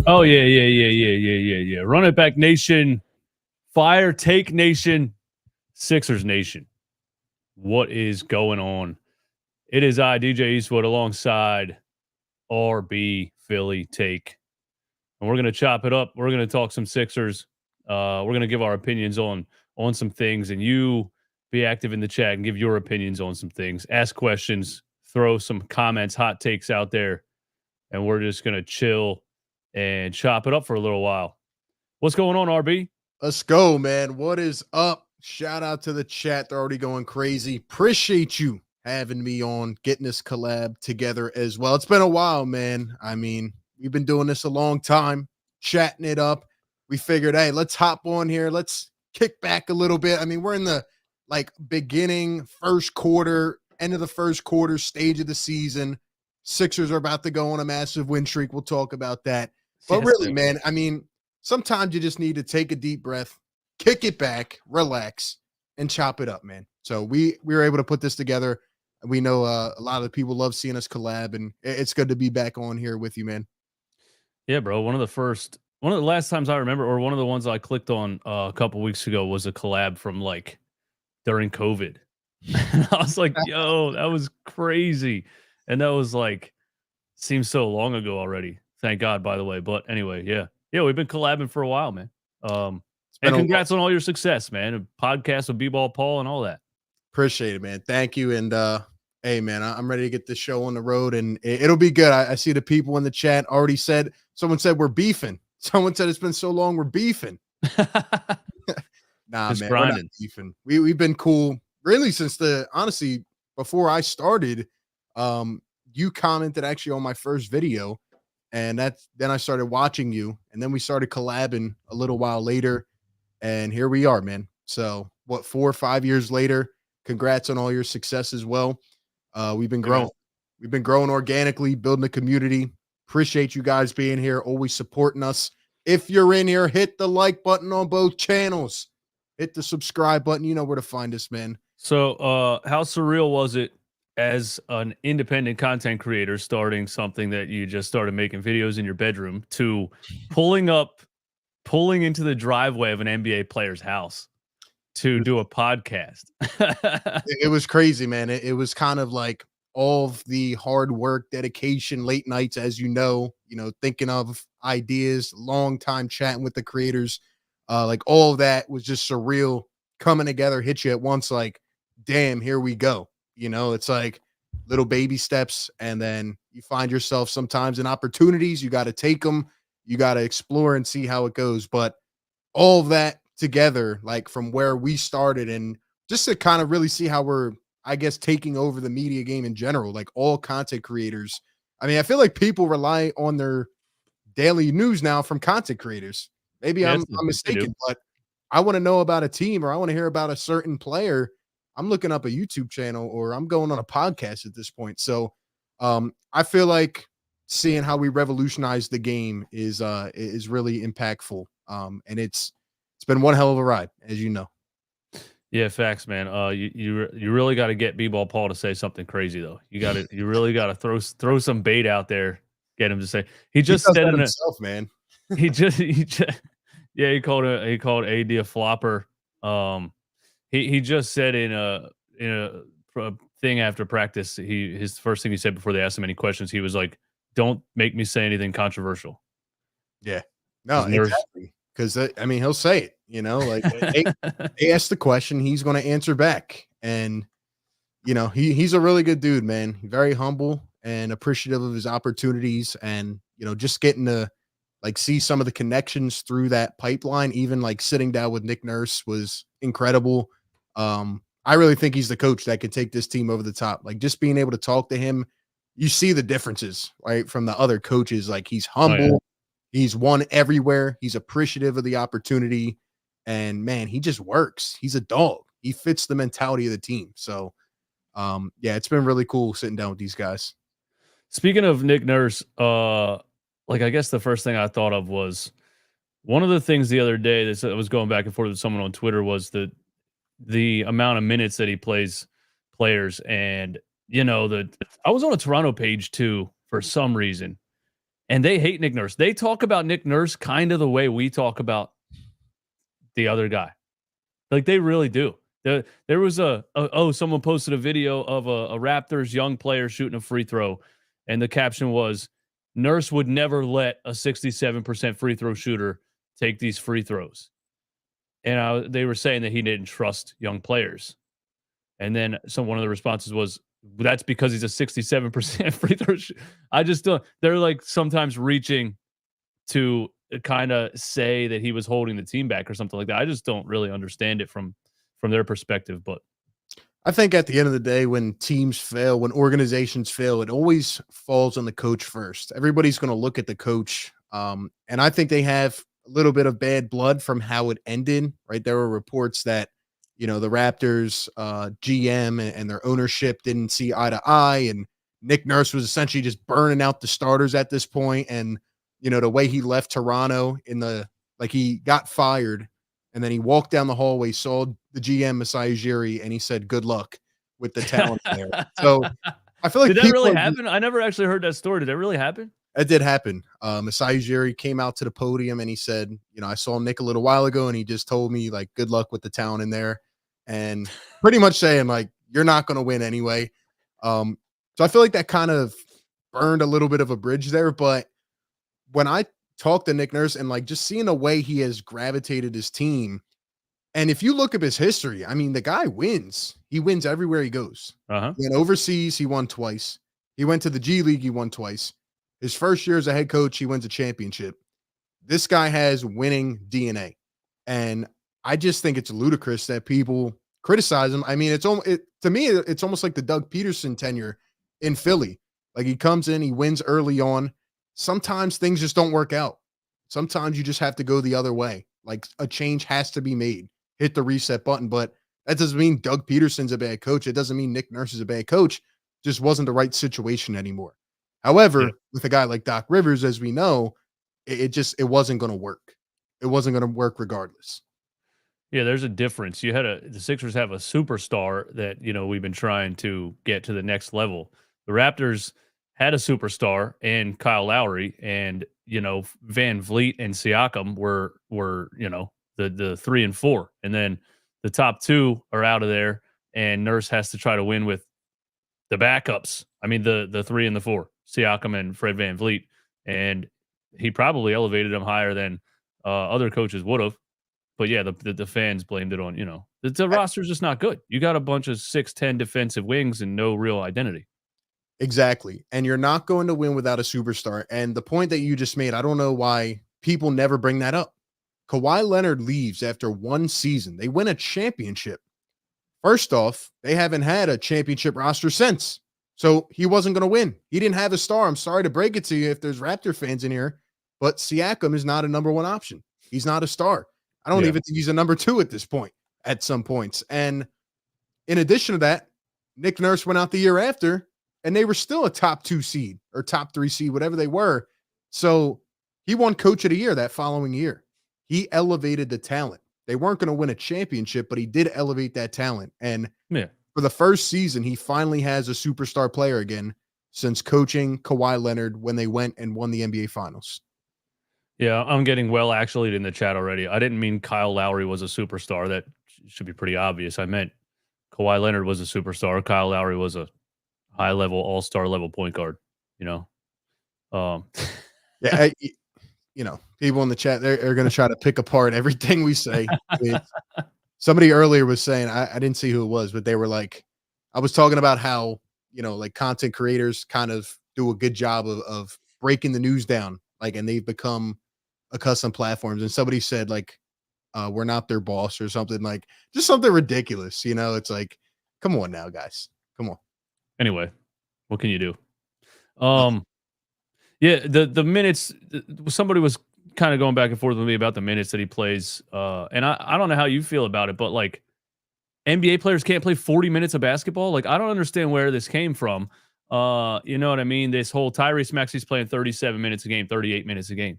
Oh, yeah. Run it back, nation. Fire take nation. Sixers nation. What is going on? It is I, DJ Eastwood, alongside RB Philly Take. And we're going to chop it up. We're going to talk some Sixers. We're going to give our opinions on some things. And you be active in the chat and give your opinions on some things. Ask questions. Throw some comments, hot takes out there. And we're just going to chill and chop it up for a little while. What's going on, RB? Let's go, man. What is up? Shout out to the chat. They're already going crazy. Appreciate you having me on, getting this collab together as well. It's been a while, man. I mean, we've been doing this a long time, chatting it up. We figured, hey, let's hop on here. Let's kick back a little bit. I mean, we're in the beginning, first quarter, end of the first quarter stage of the season. Sixers are about to go on a massive win streak. We'll talk about that. But really, man, I mean, sometimes you just need to take a deep breath, kick it back, relax, and chop it up, man. So we were able to put this together. We know a lot of the people love seeing us collab, and it's good to be back on here with you, man. Yeah, bro. One of the last times I remember, or one of the ones I clicked on a couple weeks ago, was a collab from during COVID. And I was like, yo, that was crazy. And that was seems so long ago already. Thank God, by the way. But anyway, yeah, we've been collabing for a while, man. And congrats on all your success, man. A podcast with B-Ball Paul and all that. Appreciate it, man. Thank you. And hey, man, I'm ready to get this show on the road, and it'll be good. I see the people in the chat already said. Someone said we're beefing. Someone said it's been so long we're beefing. Nah, just man, grinding. we're not beefing. We've been cool really since honestly before I started. You commented actually on my first video. And then I started watching you, and then we started collabing a little while later, and here we are, man. So 4 or 5 years later, congrats on all your success as well. We've been growing. We've been growing organically, building a community. Appreciate you guys being here, always supporting us. If you're in here, hit the like button on both channels. Hit the subscribe button. You know where to find us, man. So how surreal was it as an independent content creator starting something that you just started making videos in your bedroom to pulling into the driveway of an NBA player's house to do a podcast? It was crazy, man. It was kind of like all of the hard work, dedication, late nights, as you know, thinking of ideas, long time chatting with the creators. All of that was just surreal coming together, hit you at once. Damn, here we go. It's like little baby steps, and then you find yourself sometimes in opportunities. You got to take them. You got to explore and see how it goes. But all of that together, from where we started, and just to kind of really see how we're, I guess, taking over the media game in general, all content creators. I mean, I feel like people rely on their daily news now from content creators. Maybe I'm mistaken, but I want to know about a team, or I want to hear about a certain player. I'm looking up a YouTube channel, or I'm going on a podcast at this point. So I feel like seeing how we revolutionize the game is really impactful. And it's been one hell of a ride, as you know. Yeah, facts, man. You really got to get B-Ball Paul to say something crazy though. You really got to throw some bait out there, get him to say. He just said it himself, man. he called AD a flopper. He just said in a thing after practice, his first thing he said before they asked him any questions, he was like, don't make me say anything controversial. Yeah. No, exactly. Because, I mean, he'll say it, you know, like they ask the question, he's going to answer back. And, you know, he's a really good dude, man. Very humble and appreciative of his opportunities. And, you know, just getting to like see some of the connections through that pipeline, even like sitting down with Nick Nurse was incredible. I really think he's the coach that could take this team over the top. Like just being able to talk to him, you see the differences, right? From the other coaches. Like he's humble. Oh, yeah. He's won everywhere. He's appreciative of the opportunity. And man, he just works. He's a dog. He fits the mentality of the team. So, yeah, it's been really cool sitting down with these guys. Speaking of Nick Nurse, like I guess the first thing I thought of was one of the things the other day that I was going back and forth with someone on Twitter was the amount of minutes that he plays players. And, you know, I was on a Toronto page too for some reason, and they hate Nick Nurse. They talk about Nick Nurse kind of the way we talk about the other guy. Like they really do. There was someone posted a video of a Raptors young player shooting a free throw, and the caption was, Nurse would never let a 67% free throw shooter take these free throws. And they were saying that he didn't trust young players. And then one of the responses was, that's because he's a 67% free throw shooter. I just don't. They're like sometimes reaching to kind of say that he was holding the team back or something like that. I just don't really understand it from their perspective. But I think at the end of the day, when teams fail, when organizations fail, it always falls on the coach first. Everybody's going to look at the coach. And I think they have a little bit of bad blood from how it ended, right? There were reports that, you know, the Raptors GM and their ownership didn't see eye to eye. And Nick Nurse was essentially just burning out the starters at this point. And, you know, the way he left Toronto he got fired and then he walked down the hallway, saw the GM Masai Ujiri, and he said, good luck with the talent there. So I feel like did that really happen? I never actually heard that story. Did that really happen? It did happen. Masai Ujiri came out to the podium and he said, you know, I saw Nick a little while ago and he just told me like, good luck with the talent in there. And pretty much saying like, you're not going to win anyway. So I feel like that kind of burned a little bit of a bridge there. But when I talked to Nick Nurse and like just seeing the way he has gravitated his team, and if you look at his history, I mean, the guy wins. He wins everywhere he goes. Uh-huh. He went overseas, he won twice. He went to the G League, he won twice. His first year as a head coach, he wins a championship. This guy has winning DNA. And I just think it's ludicrous that people criticize him. I mean, to me, it's almost like the Doug Peterson tenure in Philly. Like he comes in, he wins early on. Sometimes things just don't work out. Sometimes you just have to go the other way. Like a change has to be made. Hit the reset button. But that doesn't mean Doug Peterson's a bad coach. It doesn't mean Nick Nurse is a bad coach. Just wasn't the right situation anymore. However, with a guy like Doc Rivers, as we know, it wasn't going to work. It wasn't going to work regardless. Yeah, there's a difference. The Sixers have a superstar that, you know, we've been trying to get to the next level. The Raptors had a superstar and Kyle Lowry, and, you know, Van Vliet and Siakam were, you know, the 3 and 4. And then the top two are out of there, and Nurse has to try to win with the backups. I mean, the 3 and the 4, Siakam and Fred Van Vliet. And he probably elevated them higher than other coaches would have. But yeah, the fans blamed it on, you know, the roster's just not good. You got a bunch of 6'10" defensive wings and no real identity. Exactly. And you're not going to win without a superstar. And the point that you just made, I don't know why people never bring that up. Kawhi Leonard leaves after one season. They win a championship. First off, they haven't had a championship roster since. So he wasn't going to win. He didn't have a star. I'm sorry to break it to you if there's Raptor fans in here, but Siakam is not a number one option. He's not a star. I don't even think he's a number 2 at this point, at some points. And in addition to that, Nick Nurse went out the year after, and they were still a top 2 seed or top 3 seed, whatever they were. So he won Coach of the Year that following year. He elevated the talent. They weren't going to win a championship, but he did elevate that talent. And for the first season, he finally has a superstar player again since coaching Kawhi Leonard when they went and won the NBA Finals. Yeah, I'm getting well actually in the chat already. I didn't mean Kyle Lowry was a superstar. That should be pretty obvious. I meant Kawhi Leonard was a superstar. Kyle Lowry was a high-level, all-star level point guard, you know. Um, Yeah, people in the chat, they're going to try to pick apart everything we say. Somebody earlier was saying, I didn't see who it was, but they were like, I was talking about how, like content creators kind of do a good job of breaking the news down, like, and they've become accustomed platforms. And somebody said, like, we're not their boss or something, like just something ridiculous. It's like, come on now, guys. Come on. anyway, what can you do? Uh, Yeah, the minutes. Somebody was kind of going back and forth with me about the minutes that he plays, and I don't know how you feel about it, but like NBA players can't play 40 minutes of basketball. Like I don't understand where this came from. You know what I mean? This whole Tyrese Maxey's playing 37 minutes a game, 38 minutes a game,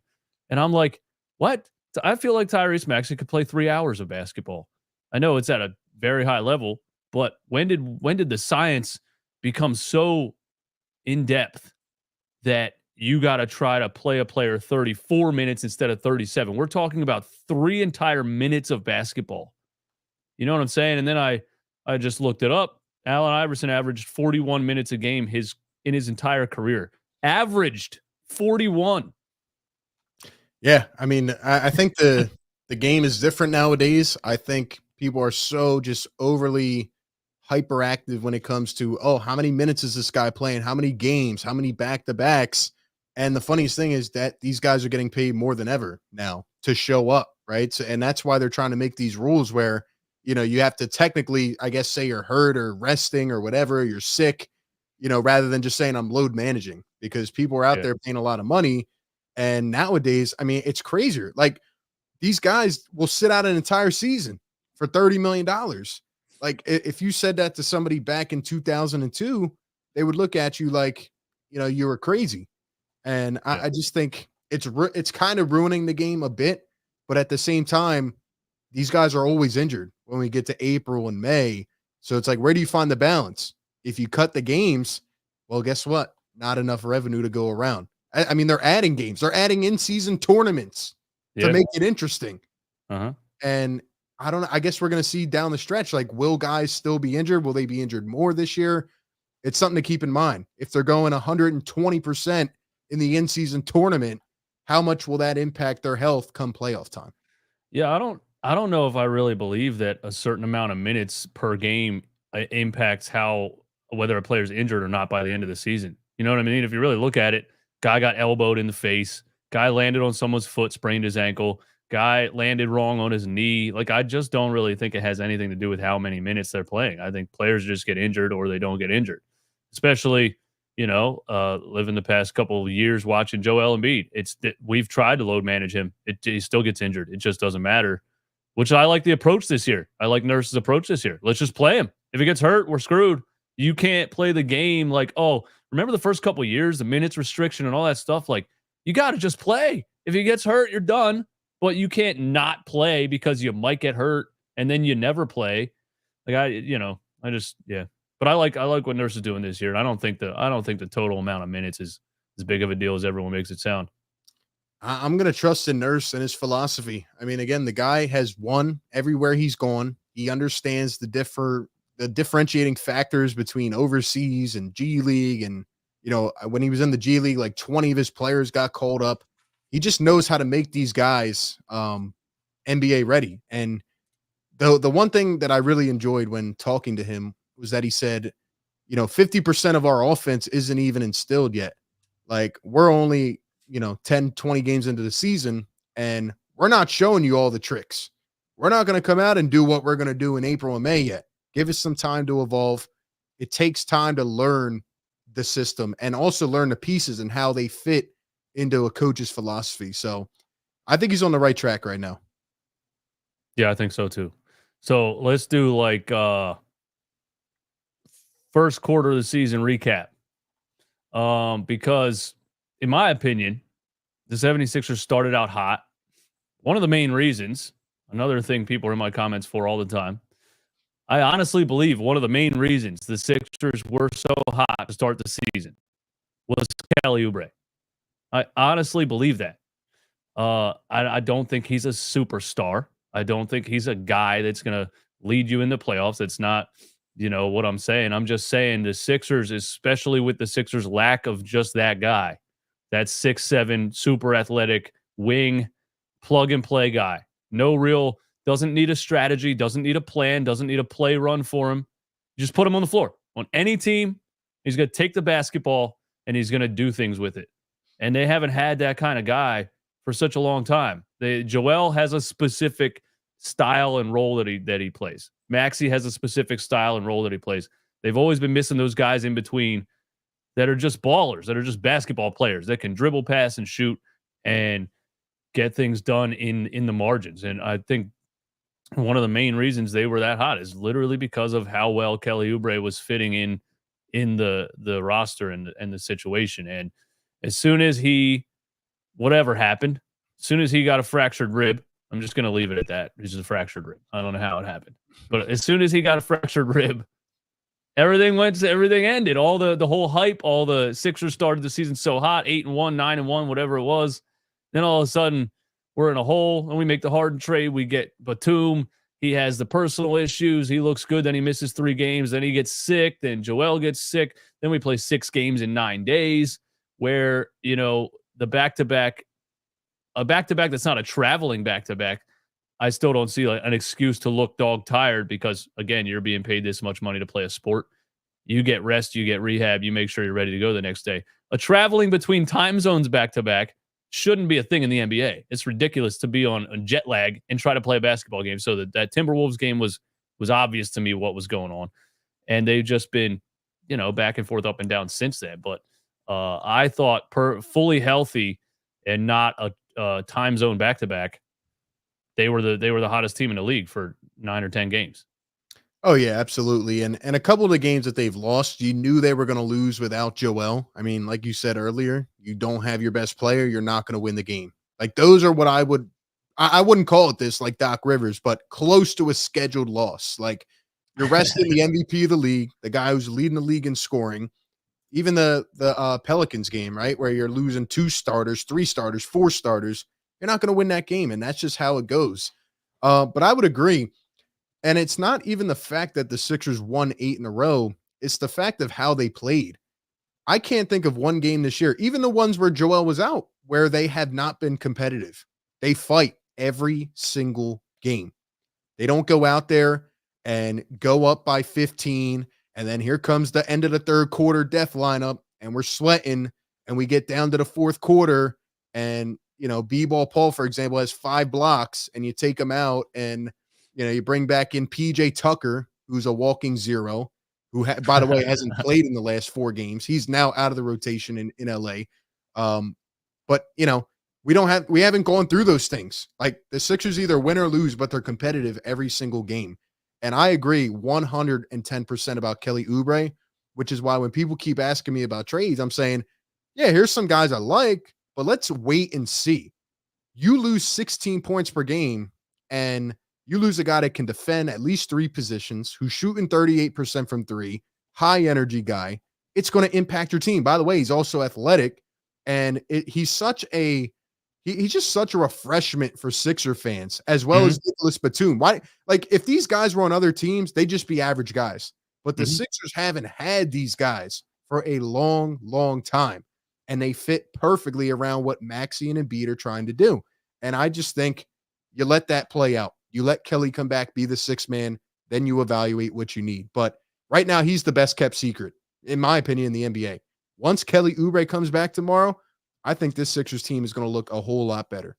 and I'm like, what? I feel like Tyrese Maxey could play 3 hours of basketball. I know it's at a very high level, but when did the science become so in depth that you got to try to play a player 34 minutes instead of 37? We're talking about 3 entire minutes of basketball. You know what I'm saying? And then I just looked it up. Allen Iverson averaged 41 minutes a game in his entire career. Averaged 41. Yeah, I mean, I think the game is different nowadays. I think people are so just overly hyperactive when it comes to, oh, how many minutes is this guy playing? How many games? How many back-to-backs? And the funniest thing is that these guys are getting paid more than ever now to show up, right? So, and that's why they're trying to make these rules where, you have to technically, I guess, say you're hurt or resting or whatever, you're sick, rather than just saying I'm load managing, because people are out there paying a lot of money. And nowadays, I mean, it's crazier. Like these guys will sit out an entire season for $30 million. Like if you said that to somebody back in 2002, they would look at you like, you were crazy. And I just think it's kind of ruining the game a bit. But at the same time, these guys are always injured when we get to April and May. So it's like, where do you find the balance? If you cut the games, well, guess what? Not enough revenue to go around. I mean, they're adding games. They're adding in-season tournaments to make it interesting. Uh-huh. And I don't know. I guess we're going to see down the stretch, like, will guys still be injured? Will they be injured more this year? It's something to keep in mind. If they're going 120% in the in-season tournament, how much will that impact their health come playoff time? Yeah, I don't know if I really believe that a certain amount of minutes per game impacts whether a player's injured or not by the end of the season. You know what I mean? If you really look at it, guy got elbowed in the face, guy landed on someone's foot, sprained his ankle, guy landed wrong on his knee. Like, I just don't really think it has anything to do with how many minutes they're playing. I think players just get injured or they don't get injured, especially, living the past couple of years watching Joel Embiid. We've tried to load manage him. He still gets injured. It just doesn't matter, which I like the approach this year. I like Nurse's approach this year. Let's just play him. If he gets hurt, we're screwed. You can't play the game like, oh, remember the first couple of years, the minutes restriction and all that stuff? Like, you got to just play. If he gets hurt, you're done. But you can't not play because you might get hurt and then you never play. Like, But I like what Nurse is doing this year. And I don't think the total amount of minutes is as big of a deal as everyone makes it sound. I'm going to trust in Nurse and his philosophy. I mean, again, the guy has won everywhere he's gone. He understands the differentiating factors between overseas and G League. And, when he was in the G League, like 20 of his players got called up. He just knows how to make these guys NBA ready. And the one thing that I really enjoyed when talking to him was that he said, 50% of our offense isn't even instilled yet. Like, we're only, 10, 20 games into the season, and we're not showing you all the tricks. We're not going to come out and do what we're going to do in April and May yet. Give us some time to evolve. It takes time to learn the system and also learn the pieces and how they fit into a coach's philosophy. So I think he's on the right track right now. Yeah, I think so too. So let's do like first quarter of the season recap. Because in my opinion, the 76ers started out hot. One of the main reasons, another thing people are in my comments for all the time, I honestly believe one of the main reasons the Sixers were so hot to start the season was Kelly Oubre. I honestly believe that. I don't think he's a superstar. I don't think he's a guy that's going to lead you in the playoffs. It's not, what I'm saying. I'm just saying the Sixers, especially with the Sixers' lack of just that guy, that 6'7", super athletic wing, plug and play guy. Doesn't need a strategy, doesn't need a plan, doesn't need a play run for him. Just put him on the floor. On any team, he's going to take the basketball and he's going to do things with it. And they haven't had that kind of guy for such a long time. Joel has a specific style and role that he plays. Maxey has a specific style and role that he plays. They've always been missing those guys in between that are just ballers, that are just basketball players that can dribble, pass, and shoot and get things done in the margins. And I think one of the main reasons they were that hot is literally because of how well Kelly Oubre was fitting in the roster and the situation. And as soon as whatever happened, as soon as he got a fractured rib, I'm just going to leave it at that. It's just a fractured rib. I don't know how it happened. But as soon as he got a fractured rib, everything ended. All the whole hype, all the Sixers started the season so hot, 8-1, 9-1, whatever it was. Then all of a sudden, we're in a hole, and we make the Harden trade. We get Batum. He has the personal issues. He looks good. Then he misses 3 games. Then he gets sick. Then Joel gets sick. Then we play 6 games in 9 days where, the back-to-back, a back-to-back that's not a traveling back-to-back, I still don't see an excuse to look dog tired because, again, you're being paid this much money to play a sport. You get rest, you get rehab, you make sure you're ready to go the next day. A traveling between time zones back-to-back shouldn't be a thing in the NBA. It's ridiculous to be on jet lag and try to play a basketball game. So that Timberwolves game was obvious to me what was going on. And they've just been, back and forth, up and down since then. But I thought fully healthy and not a time zone back-to-back, they were the hottest team in the league for 9 or 10 games. Oh yeah, absolutely. And a couple of the games that they've lost, you knew they were going to lose without Joel. I mean, like you said earlier, you don't have your best player, you're not going to win the game. Like those are what I wouldn't call it this like Doc Rivers, but close to a scheduled loss. Like you're resting the MVP of the league, the guy who's leading the league in scoring. Even the Pelicans game, right, where you're losing 2 starters, 3 starters, 4 starters, you're not going to win that game, and that's just how it goes. But I would agree. And it's not even the fact that the Sixers won 8 in a row. It's the fact of how they played. I can't think of one game this year, even the ones where Joel was out, where they have not been competitive. They fight every single game. They don't go out there and go up by 15, and then here comes the end of the third quarter death lineup, and we're sweating, and we get down to the fourth quarter, and, B-Ball Paul, for example, has 5 blocks, and you take him out, and you bring back in PJ Tucker, who's a walking zero, who, by the way, hasn't played in the last 4 games. He's now out of the rotation in LA. But we haven't gone through those things. Like the Sixers either win or lose, but they're competitive every single game. And I agree 110% about Kelly Oubre, which is why when people keep asking me about trades, I'm saying, yeah, here's some guys I like, but let's wait and see. You lose 16 points per game, and you lose a guy that can defend at least 3 positions, who's shooting 38% from 3, high energy guy. It's going to impact your team. By the way, he's also athletic, and he's just such a refreshment for Sixer fans, as well as Nicholas Batum. Why? Like if these guys were on other teams, they'd just be average guys. But the Sixers haven't had these guys for a long, long time, and they fit perfectly around what Maxey and Embiid are trying to do. And I just think you let that play out. You let Kelly come back, be the 6th man, then you evaluate what you need. But right now, he's the best kept secret, in my opinion, in the NBA. Once Kelly Oubre comes back tomorrow, I think this Sixers team is going to look a whole lot better.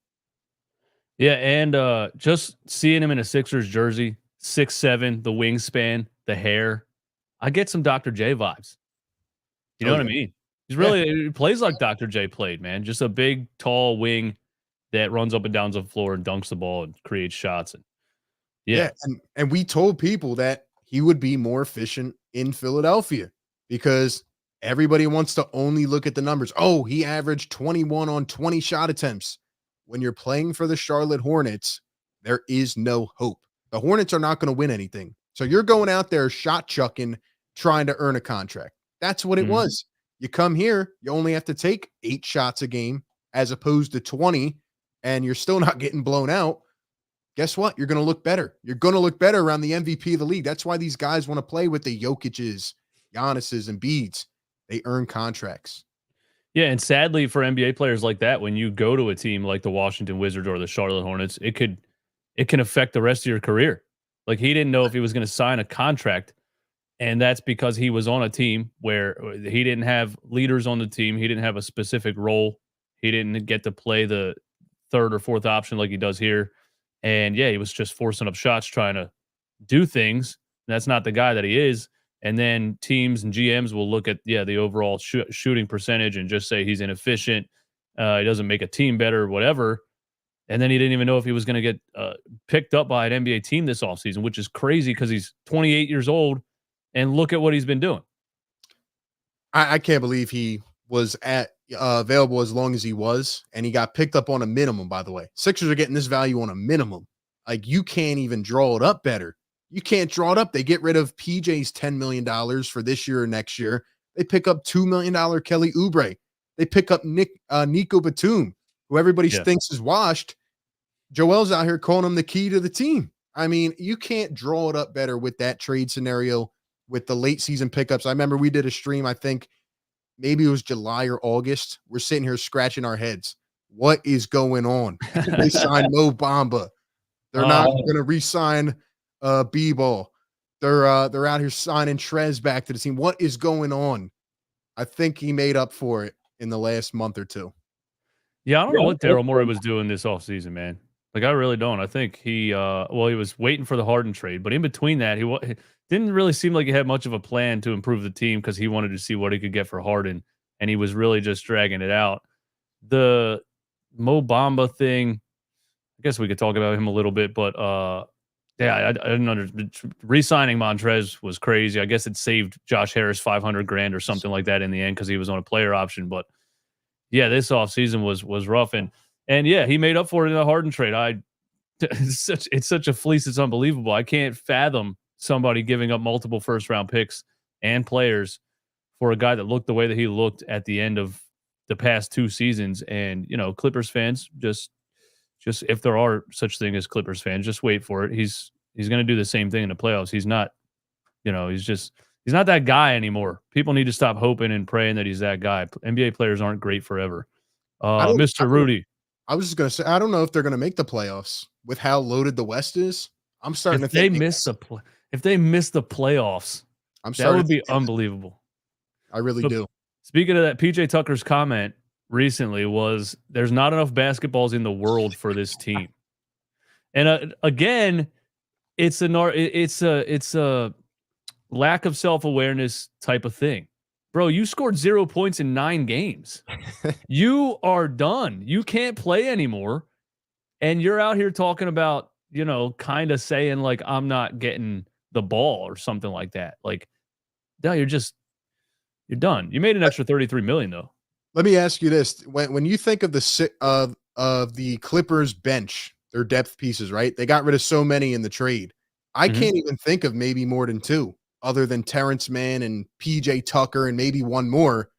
Yeah, and just seeing him in a Sixers jersey, 6'7", the wingspan, the hair, I get some Dr. J vibes. You know what I mean? He plays like Dr. J played, man. Just a big, tall wing that runs up and down the floor and dunks the ball and creates shots. And we told people that he would be more efficient in Philadelphia because everybody wants to only look at the numbers. Oh, he averaged 21 on 20 shot attempts. When you're playing for the Charlotte Hornets, there is no hope. The Hornets are not going to win anything. So you're going out there shot chucking, trying to earn a contract. That's what it was. You come here, you only have to take 8 shots a game as opposed to 20, and you're still not getting blown out. Guess what? You're going to look better. You're going to look better around the MVP of the league. That's why these guys want to play with the Jokic's, Giannis's, and Embiid's. They earn contracts. Yeah, and sadly for NBA players like that, when you go to a team like the Washington Wizards or the Charlotte Hornets, it can affect the rest of your career. Like he didn't know if he was going to sign a contract, and that's because he was on a team where he didn't have leaders on the team. He didn't have a specific role. He didn't get to play the third or fourth option like he does here. And yeah, he was just forcing up shots, trying to do things. That's not the guy that he is. And then teams and GMs will look at the overall shooting percentage and just say he's inefficient. He doesn't make a team better, whatever. And then he didn't even know if he was going to get picked up by an NBA team this offseason, which is crazy because he's 28 years old. And look at what he's been doing. I can't believe he was available as long as he was, and he got picked up on a minimum, by the way. Sixers are getting this value on a minimum. Like, you can't even draw it up better. You can't draw it up. They get rid of PJ's $10 million for this year or next year. They pick up $2 million Kelly Oubre. They pick up Nico Batum, who everybody thinks is washed. Joel's out here calling him the key to the team. I mean, you can't draw it up better with that trade scenario, with the late season pickups. I remember we did a stream, I think maybe it was July or August. We're sitting here scratching our heads. What is going on? They signed Mo Bamba. They're not going to re-sign B-Ball. They're out here signing Trez back to the team. What is going on? I think he made up for it in the last month or two. Yeah, I don't know what Daryl Morey was doing this offseason, man. Like, I really don't. I think he was waiting for the Harden trade, but in between that, he didn't really seem like he had much of a plan to improve the team because he wanted to see what he could get for Harden, and he was really just dragging it out. The Mo Bamba thing, I guess we could talk about him a little bit, but I didn't understand. Re-signing Montrez was crazy. I guess it saved Josh Harris $500,000 or something like that in the end because he was on a player option. But yeah, this offseason was rough, and yeah, he made up for it in the Harden trade. It's such a fleece. It's unbelievable. I can't fathom somebody giving up multiple first-round picks and players for a guy that looked the way that he looked at the end of the past two seasons. And, Clippers fans, just if there are such thing as Clippers fans, just wait for it. He's going to do the same thing in the playoffs. He's not, he's not that guy anymore. People need to stop hoping and praying that he's that guy. NBA players aren't great forever. Mr. Rudy. I was just going to say, I don't know if they're going to make the playoffs with how loaded the West is. I'm starting to think if they miss the playoffs, that would be unbelievable. I really do. Speaking of that, PJ Tucker's comment recently was, there's not enough basketballs in the world for this team. And again, it's a lack of self-awareness type of thing. Bro, you scored 0 points in 9 games. You are done. You can't play anymore. And you're out here talking about, kind of saying like, I'm not getting the ball or something like that. Like, no, you're done. You made an extra $33 million though. Let me ask you this: when you think of the Clippers bench, their depth pieces, right? They got rid of so many in the trade. I can't even think of maybe more than 2, other than Terrence Mann and PJ Tucker and maybe one more.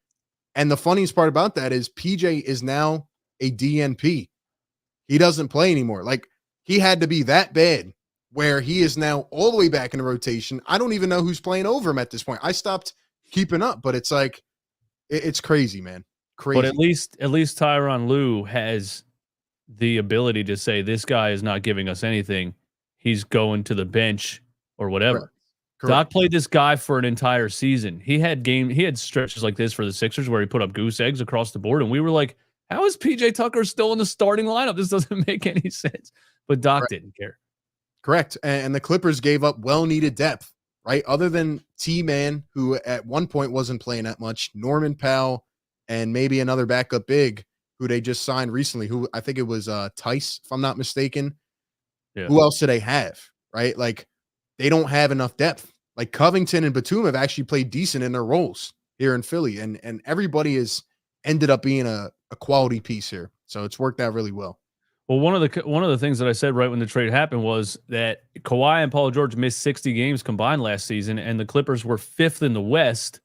And the funniest part about that is PJ is now a DNP. He doesn't play anymore. Like, he had to be that bad where he is now all the way back in the rotation. I don't even know who's playing over him at this point. I stopped keeping up, but it's like, it's crazy, man. Crazy. But at least Tyronn Lue has the ability to say, this guy is not giving us anything. He's going to the bench or whatever. Correct. Doc played this guy for an entire season. He had stretches like this for the Sixers where he put up goose eggs across the board, and we were like, how is PJ Tucker still in the starting lineup? This doesn't make any sense. But Doc didn't care. Correct. And the Clippers gave up well-needed depth, right? Other than T-Man, who at one point wasn't playing that much, Norman Powell, and maybe another backup big who they just signed recently, who I think it was Tice, if I'm not mistaken. Yeah. Who else do they have, right? Like, they don't have enough depth. Like, Covington and Batum have actually played decent in their roles here in Philly, and everybody has ended up being a quality piece here. So it's worked out really well. Well, one of the things that I said right when the trade happened was that Kawhi and Paul George missed 60 games combined last season, and the Clippers were 5th in the West,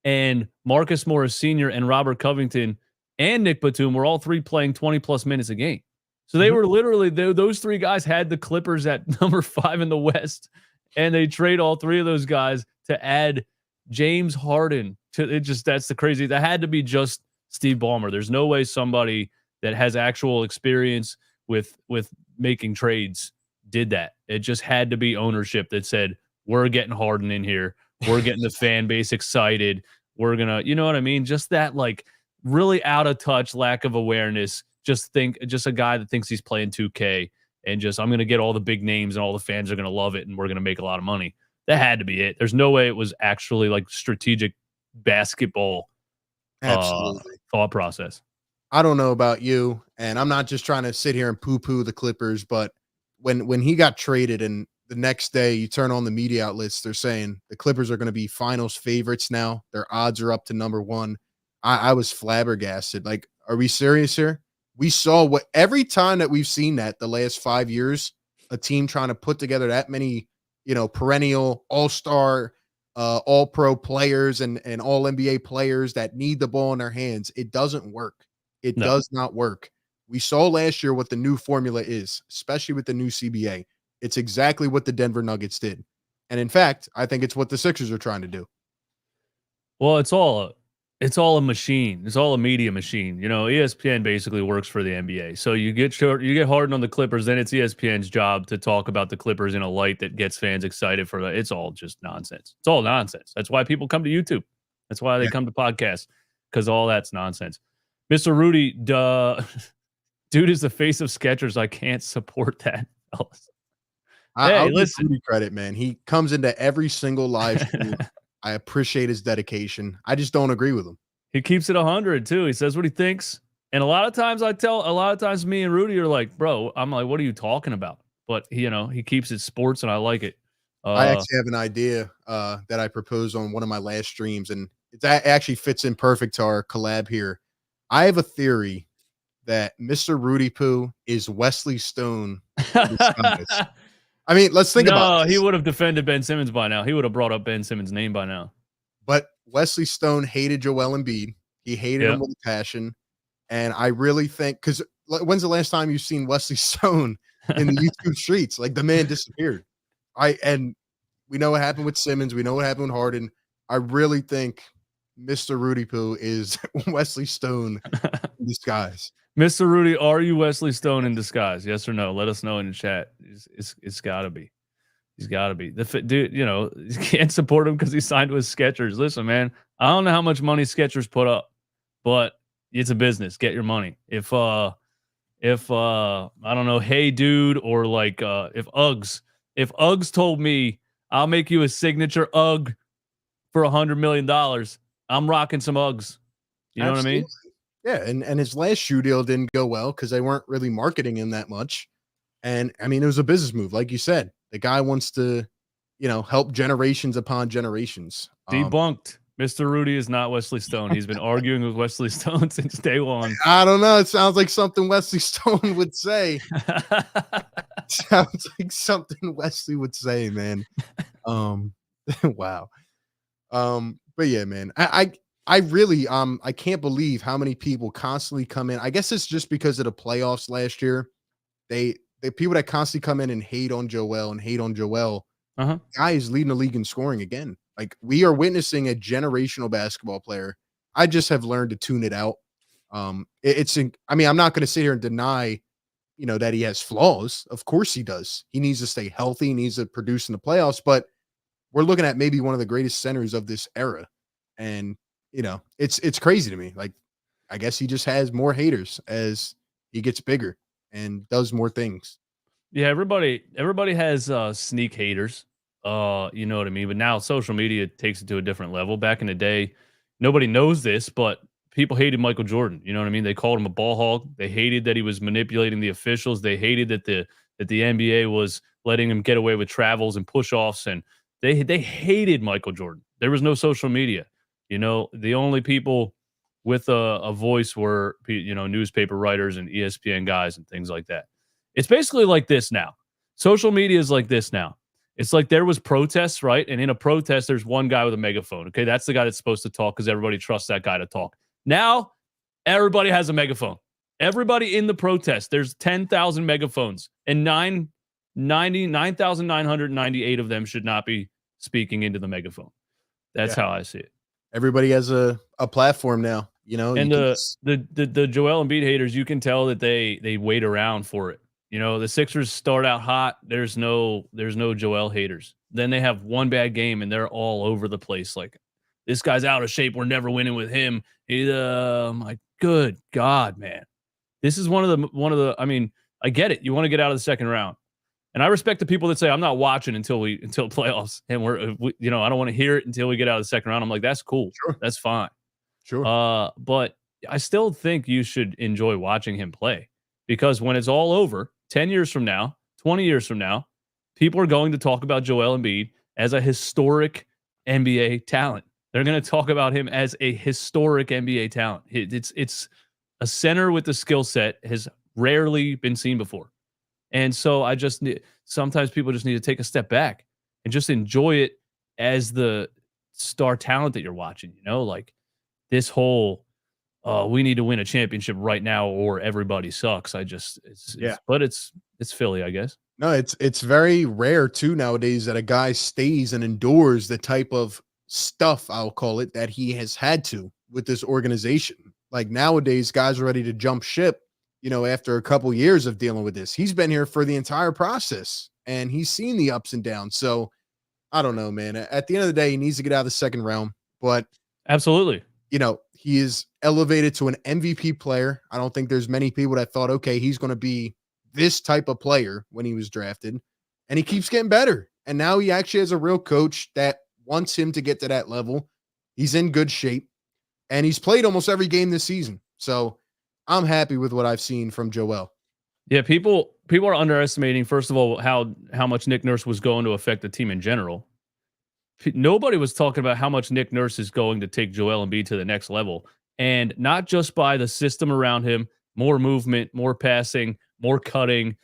and Marcus Morris Sr. and Robert Covington and Nick Batum were all 3 playing 20-plus minutes a game. So they were literally, those 3 guys had the Clippers at number 5 in the West, and they trade all 3 of those guys to add James Harden to it. That's the crazy. That had to be just Steve Ballmer. There's no way somebody that has actual experience with making trades did that. It just had to be ownership that said, we're getting Harden in here. We're getting the fan base excited. We're going to, you know what I mean? Just that like really out of touch, lack of awareness. Just a guy that thinks he's playing 2K and just, I'm going to get all the big names and all the fans are going to love it and we're going to make a lot of money. That had to be it. There's no way it was actually like strategic basketball thought process. I don't know about you, and I'm not just trying to sit here and poo-poo the Clippers, but when he got traded and the next day you turn on the media outlets, they're saying the Clippers are going to be finals favorites now. Their odds are up to number one. I was flabbergasted. Like, are we serious here? We saw what every time that we've seen that the last 5 years, a team trying to put together that many, perennial all-star, all-pro players and all NBA players that need the ball in their hands. It doesn't work. It does not work. We saw last year what the new formula is, especially with the new CBA. It's exactly what the Denver Nuggets did. And in fact, I think it's what the Sixers are trying to do. Well, it's all a machine. It's all a media machine. ESPN basically works for the NBA. So you get Harden on the Clippers, then it's ESPN's job to talk about the Clippers in a light that gets fans excited for it. It's all just nonsense. It's all nonsense. That's why people come to YouTube. That's why they come to podcasts, because all that's nonsense. Mr. Rudy, dude is the face of Skechers. I can't support that. I'll give Rudy credit, man. He comes into every single live stream. I appreciate his dedication. I just don't agree with him. He keeps it 100 too. He says what he thinks. And a lot of times me and Rudy are like, bro, I'm like, what are you talking about? But he keeps it sports and I like it. I actually have an idea that I proposed on one of my last streams, and it actually fits in perfect to our collab here. I have a theory that Mr. Rudy Poo is Wesley Stone. I mean, let's think about this. He would have defended Ben Simmons by now. He would have brought up Ben Simmons' name by now. But Wesley Stone hated Joel Embiid. He hated him with a passion. And I really think, because when's the last time you've seen Wesley Stone in the YouTube streets? Like, the man disappeared. And we know what happened with Simmons. We know what happened with Harden. I really think Mr. Rudy Poo is Wesley Stone in disguise. Mr. Rudy, are you Wesley Stone in disguise? Yes or no? Let us know in the chat. It's got to be. He's got to be. Dude, you can't support him because he signed with Skechers. Listen, man, I don't know how much money Skechers put up, but it's a business. Get your money. If I don't know, hey dude, or like if Uggs told me I'll make you a signature Ugg for $100 million, I'm rocking some Uggs. You know Absolutely. what I mean? Yeah, and his last shoe deal didn't go well because they weren't really marketing him that much. And I mean, it was a business move, like you said. The guy wants to, help generations upon generations. Debunked. Mr. Rudy is not Wesley Stone. He's been arguing with Wesley Stone since day one. I don't know. It sounds like something Wesley Stone would say. Sounds like something Wesley would say, man. Wow. But yeah, man, I really, I can't believe how many people constantly come in. I guess it's just because of the playoffs last year. The people that constantly come in and hate on Joel. Guy is leading the league in scoring again. Like, we are witnessing a generational basketball player. I just have learned to tune it out. I mean, I'm not going to sit here and deny, that he has flaws. Of course he does. He needs to stay healthy. He needs to produce in the playoffs, but we're looking at maybe one of the greatest centers of this era. And, it's crazy to me. Like, I guess he just has more haters as he gets bigger and does more things. Yeah, everybody has sneak haters. You know what I mean? But now social media takes it to a different level. Back in the day, nobody knows this, but people hated Michael Jordan. You know what I mean? They called him a ball hog. They hated that he was manipulating the officials. They hated that the NBA was letting him get away with travels and push-offs, and they hated Michael Jordan. There was no social media. The only people with a voice were, newspaper writers and ESPN guys and things like that. It's basically like this now. Social media is like this now. It's like there was protests, right? And in a protest, there's one guy with a megaphone. Okay, that's the guy that's supposed to talk because everybody trusts that guy to talk. Now, everybody has a megaphone. Everybody in the protest, there's 10,000 megaphones, and 9,998 of them should not be speaking into the megaphone. That's how I see it. Everybody has a platform now. You And can the Joel Embiid haters, you can tell that they wait around for it. The Sixers start out hot. There's no Joel haters. Then they have one bad game and they're all over the place. Like, this guy's out of shape. We're never winning with him. My good God, man. This is one of the. I mean, I get it. You want to get out of the second round, and I respect the people that say I'm not watching until playoffs, and I don't want to hear it until we get out of the second round. I'm like, that's cool. Sure. That's fine. Sure. But I still think you should enjoy watching him play, because when it's all over, 10 years from now, 20 years from now, people are going to talk about Joel Embiid as a historic NBA talent. They're going to talk about him as a historic NBA talent. It's a center with the skill set has rarely been seen before. And so sometimes people just need to take a step back and just enjoy it as the star talent that you're watching, like this whole, we need to win a championship right now or everybody sucks. But it's Philly, I guess. No, it's very rare too nowadays that a guy stays and endures the type of stuff, I'll call it, that he has had to with this organization. Like, nowadays, guys are ready to jump ship, after a couple years of dealing with this. He's been here for the entire process and he's seen the ups and downs. So I don't know, man. At the end of the day, he needs to get out of the second round, but absolutely, he is elevated to an MVP player. I don't think there's many people that thought, okay, he's going to be this type of player when he was drafted, and he keeps getting better. And now he actually has a real coach that wants him to get to that level. He's in good shape, and he's played almost every game this season. So I'm happy with what I've seen from Joel. Yeah, people are underestimating, first of all, how much Nick Nurse was going to affect the team in general. Nobody was talking about how much Nick Nurse is going to take Joel Embiid to the next level, and not just by the system around him, more movement, more passing, more cutting,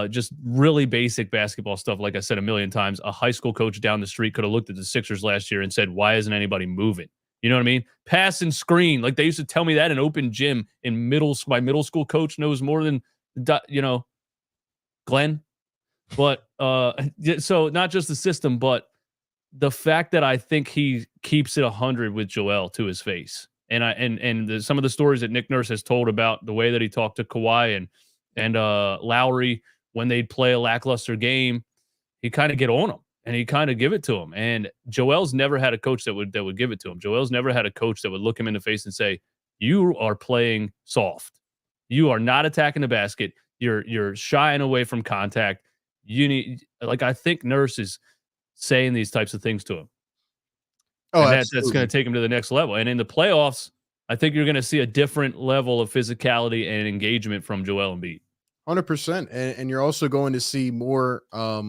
just really basic basketball stuff. Like I said a million times, a high school coach down the street could have looked at the Sixers last year and said, why isn't anybody moving? You know what I mean? Pass and screen. Like, they used to tell me that in open gym in my middle school coach knows more than, Glenn. But so not just the system, but the fact that I think he keeps it 100 with Joel to his face. And some of the stories that Nick Nurse has told about the way that he talked to Kawhi and Lauri when they'd play a lackluster game, he kind of get on them and he kind of give it to him. And Joel's never had a coach that would give it to him. Joel's never had a coach that would look him in the face and say, you are playing soft. You are not attacking the basket. You're shying away from contact. I think Nurse is saying these types of things to him. Oh, and that's going to take him to the next level. And in the playoffs, I think you're going to see a different level of physicality and engagement from Joel Embiid. 100%. And you're also going to see more, a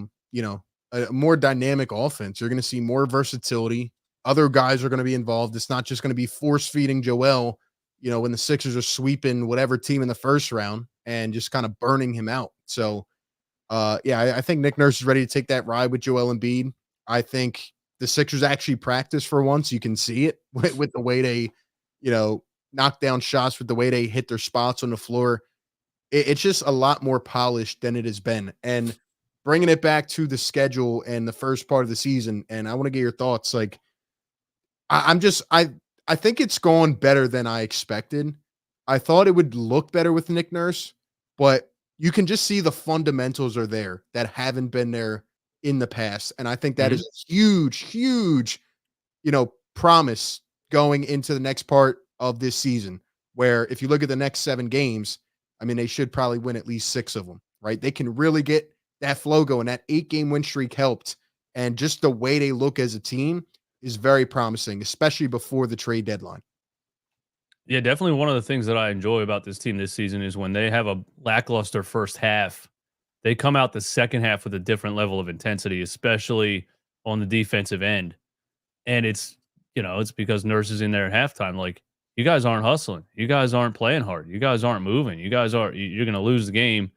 more dynamic offense. You're going to see more versatility. Other guys are going to be involved. It's not just going to be force feeding Joel, when the Sixers are sweeping whatever team in the first round and just kind of burning him out. So, I think Nick Nurse is ready to take that ride with Joel Embiid. I think the Sixers actually practice for once. You can see it with the way they, knock down shots, with the way they hit their spots on the floor. It's just a lot more polished than it has been. And bringing it back to the schedule and the first part of the season, and I want to get your thoughts. Like, I think it's gone better than I expected. I thought it would look better with Nick Nurse, but you can just see the fundamentals are there that haven't been there in the past. And I think that is a huge, promise going into the next part of this season, where if you look at the next 7 games, I mean, they should probably win at least 6 of them, right? They can really get that flow going. That 8-game win streak helped. And just the way they look as a team is very promising, especially before the trade deadline. Yeah, definitely one of the things that I enjoy about this team this season is when they have a lackluster first half, they come out the second half with a different level of intensity, especially on the defensive end. And it's because Nurse is in there at halftime. Like, you guys aren't hustling. You guys aren't playing hard. You guys aren't moving. You're going to lose the game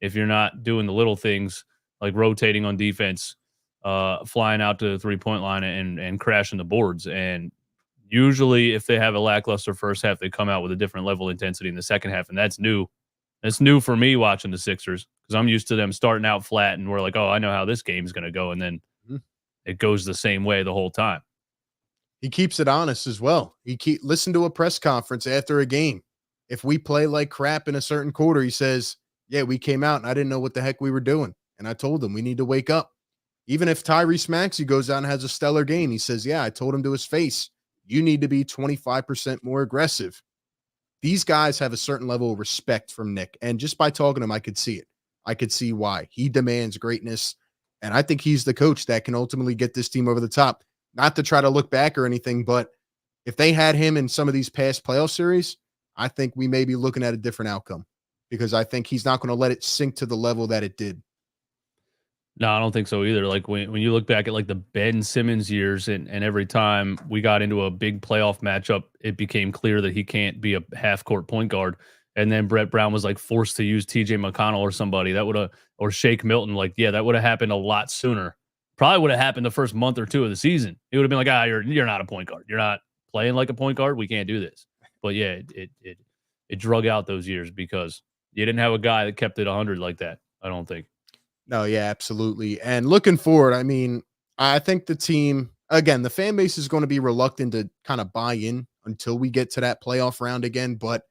if you're not doing the little things like rotating on defense, flying out to the 3-point line and crashing the boards. And usually if they have a lackluster first half, they come out with a different level of intensity in the second half. And that's new. That's new for me watching the Sixers, because I'm used to them starting out flat and we're like, oh, I know how this game's going to go. And then it goes the same way the whole time. He keeps it honest as well. Listen to a press conference after a game. If we play like crap in a certain quarter, he says, yeah, we came out and I didn't know what the heck we were doing. And I told him we need to wake up. Even if Tyrese Maxey goes out and has a stellar game, he says, yeah, I told him to his face, you need to be 25% more aggressive. These guys have a certain level of respect from Nick. And just by talking to him, I could see it. I could see why. He demands greatness. And I think he's the coach that can ultimately get this team over the top. Not to try to look back or anything, but if they had him in some of these past playoff series, I think we may be looking at a different outcome because I think he's not going to let it sink to the level that it did. No, I don't think so either. Like when you look back at like the Ben Simmons years and every time we got into a big playoff matchup, it became clear that he can't be a half court point guard. And then Brett Brown was like forced to use TJ McConnell or somebody that would have, or Shake Milton. Like, yeah, that would have happened a lot sooner. Probably would have happened the first month or two of the season. It would have been like, you're not a point guard. You're not playing like a point guard. We can't do this. But yeah, it drug out those years because you didn't have a guy that kept it 100 like that. I don't think. No, yeah, absolutely. And looking forward, I mean, I think the team, again, the fan base is going to be reluctant to kind of buy in until we get to that playoff round again. But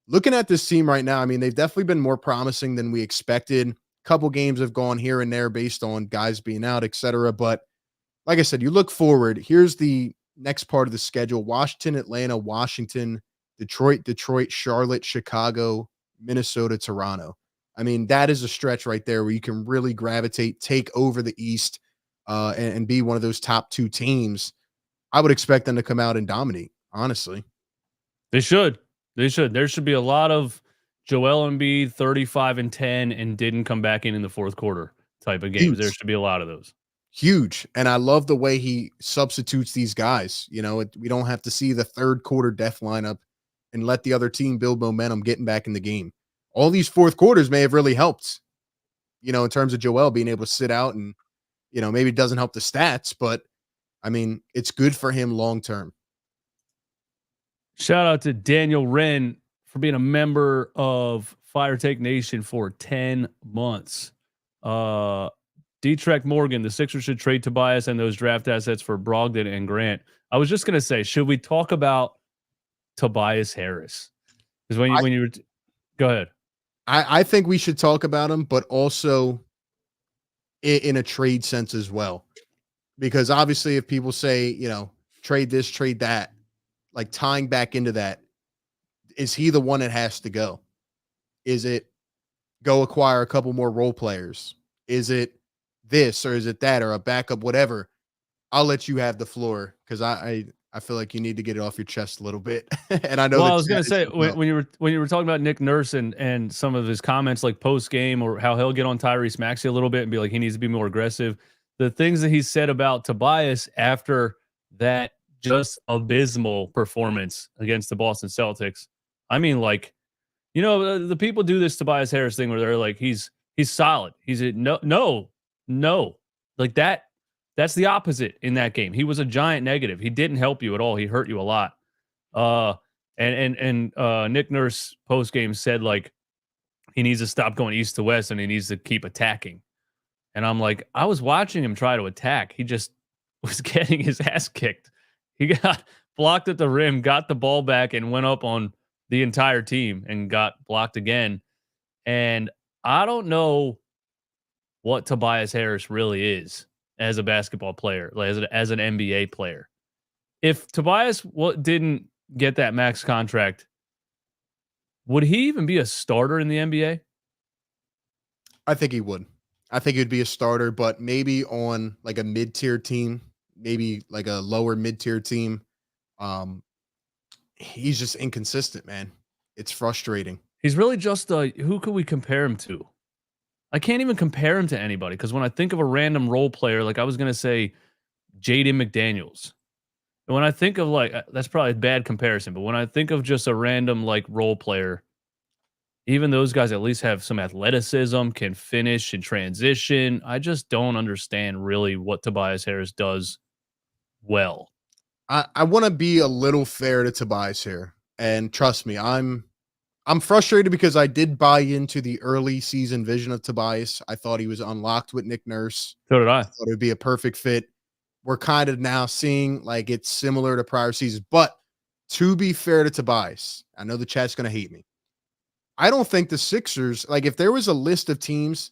looking at this team right now, I mean, they've definitely been more promising than we expected. A couple games have gone here and there based on guys being out, etc. But like I said, you look forward. Here's the next part of the schedule: Washington, Atlanta, Washington, Detroit, Charlotte, Chicago, Minnesota, Toronto. I mean, that is a stretch right there where you can really gravitate, take over the East, and be one of those top two teams. I would expect them to come out and dominate, honestly. They should. There should be a lot of Joel Embiid 35 and 10 and didn't come back in the fourth quarter type of games. Huge. There should be a lot of those. Huge. And I love the way he substitutes these guys. You know, we don't have to see the third quarter death lineup and let the other team build momentum getting back in the game. All these fourth quarters may have really helped, you know, in terms of Joel being able to sit out and, you know, maybe it doesn't help the stats, but I mean, it's good for him long term. Shout out to Daniel Wren for being a member of Fire Take Nation for 10 months. D-Trek Morgan, the Sixers should trade Tobias and those draft assets for Brogdon and Grant. I was just going to say, should we talk about Tobias Harris? Because when you go ahead. I think we should talk about him, but also in a trade sense as well. Because obviously if people say, you know, trade this, trade that, like tying back into that, is he the one that has to go? Is it go acquire a couple more role players? Is it this or is it that or a backup, whatever? I'll let you have the floor because I feel like you need to get it off your chest a little bit. And I know. Well, I was going to say when you were talking about Nick Nurse and some of his comments like post game or how he'll get on Tyrese Maxey a little bit and be like he needs to be more aggressive. The things that he said about Tobias after that just abysmal performance against the Boston Celtics. I mean, like, you know, the people do this Tobias Harris thing where they're like, he's solid. He's a no, like that. That's the opposite in that game. He was a giant negative. He didn't help you at all. He hurt you a lot. And Nick Nurse post game said like he needs to stop going east to west and he needs to keep attacking. And I'm like, I was watching him try to attack. He just was getting his ass kicked. He got blocked at the rim, got the ball back, and went up on the entire team and got blocked again. And I don't know what Tobias Harris really is as a basketball player, like as an NBA player. If Tobias didn't get that max contract, would he even be a starter in the NBA? I think he would. I think he'd be a starter, but maybe on like a mid-tier team, maybe like a lower mid-tier team. He's just inconsistent, man. It's frustrating. He's really just who could we compare him to? I can't even compare him to anybody because when I think of a random role player, like I was going to say Jaden McDaniels. And when I think of like, that's probably a bad comparison, but when I think of just a random like role player, even those guys at least have some athleticism, can finish and transition. I just don't understand really what Tobias Harris does well. I want to be a little fair to Tobias here. And trust me, I'm frustrated because I did buy into the early season vision of Tobias. I thought he was unlocked with Nick Nurse. So did I. I thought it would be a perfect fit. we're kind of now seeing like it's similar to prior seasons. But to be fair to Tobias, I know the chat's going to hate me. I don't think the Sixers, like if there was a list of teams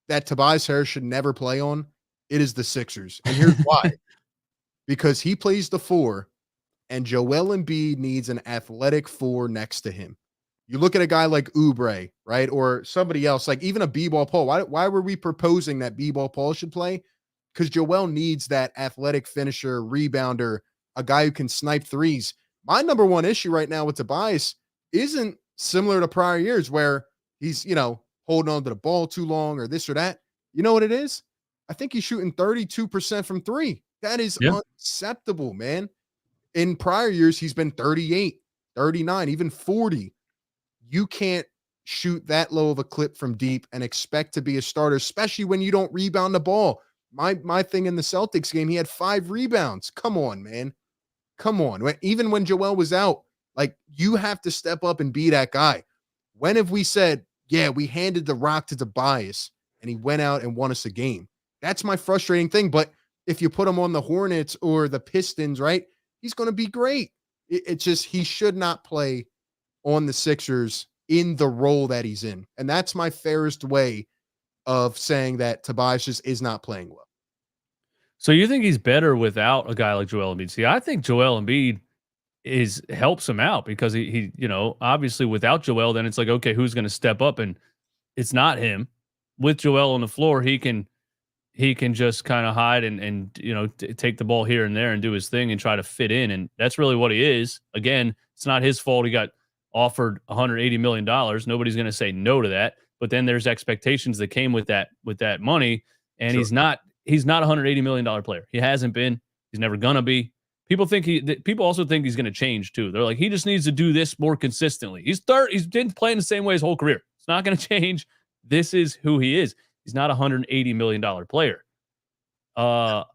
that Tobias Harris should never play on, it is the Sixers. And here's why. Because he plays the 4 and Joel Embiid needs an athletic 4 next to him. You look at a guy like Oubre, right? Or somebody else, like even a B-ball Paul. Why were we proposing that B-ball Paul should play? Because Joel needs that athletic finisher, rebounder, a guy who can snipe threes. My number one issue right now with Tobias isn't similar to prior years where he's, holding on to the ball too long or this or that. You know what it is? I think he's shooting 32% from 3. That is unacceptable, man. In prior years, he's been 38, 39, even 40. You can't shoot that low of a clip from deep and expect to be a starter, especially when you don't rebound the ball. My thing in the Celtics game, he had 5 rebounds. Come on, man. Come on. Even when Joel was out, like you have to step up and be that guy. When have we said, yeah, we handed the rock to Tobias and he went out and won us a game? That's my frustrating thing. But if you put him on the Hornets or the Pistons, right, he's going to be great. It's just he should not play on the Sixers in the role that he's in. And that's my fairest way of saying that Tobias just is not playing well. So you think he's better without a guy like Joel Embiid? See, I think Joel Embiid helps him out because he obviously without Joel, then it's like, okay, who's going to step up? And it's not him. With Joel on the floor, he can just kind of hide and take the ball here and there and do his thing and try to fit in. And that's really what he is. Again, it's not his fault. He got offered $180 million. Nobody's going to say no to that. But then there's expectations that came with that money. And sure. He's not a $180 million player. He hasn't been. He's never gonna be. People also think he's gonna change too. They're like, he just needs to do this more consistently. He's been playing the same way his whole career. It's not gonna change. This is who he is. He's not a $180 million player. But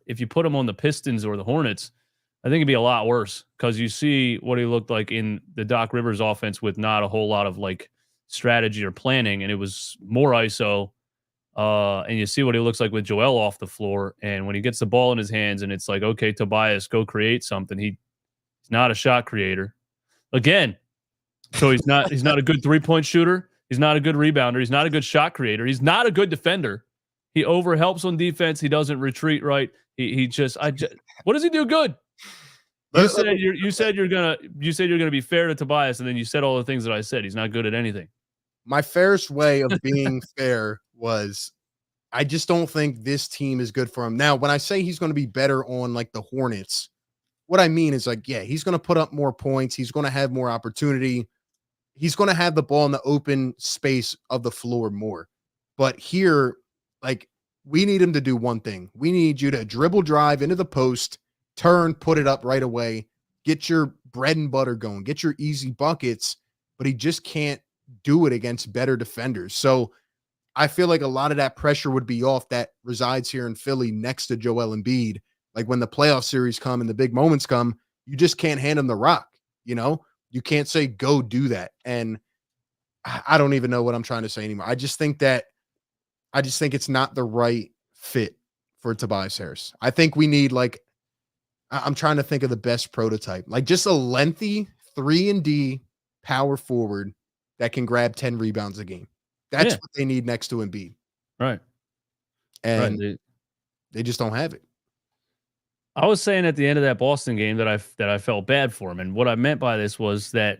if you put him on the Pistons or the Hornets, I think it'd be a lot worse because you see what he looked like in the Doc Rivers offense with not a whole lot of like strategy or planning, and it was more ISO. And you see what he looks like with Joel off the floor. And when he gets the ball in his hands and it's like, okay, Tobias, go create something. He's not a shot creator. Again, so he's not a good 3-point shooter. He's not a good rebounder. He's not a good shot creator. He's not a good defender. He overhelps on defense. He doesn't retreat right. What does he do good? You said you're gonna be fair to Tobias, and then you said all the things that I said. He's not good at anything. My fairest way of being fair was I just don't think this team is good for him. Now, when I say he's going to be better on like the Hornets, what I mean is like, yeah, he's going to put up more points. He's going to have more opportunity. He's going to have the ball in the open space of the floor more. But here, like, we need him to do one thing. We need you to dribble drive into the post, turn, put it up right away, get your bread and butter going, get your easy buckets, but he just can't do it against better defenders. So I feel like a lot of that pressure would be off that resides here in Philly next to Joel Embiid. Like when the playoff series come and the big moments come, you just can't hand him the rock. You can't say, go do that. And I don't even know what I'm trying to say anymore. I just think it's not the right fit for Tobias Harris. I think we need I'm trying to think of the best prototype, like just a lengthy 3-and-D power forward that can grab 10 rebounds a game. That's what they need next to Embiid. Right. And they just don't have it. I was saying at the end of that Boston game that I felt bad for him. And what I meant by this was that,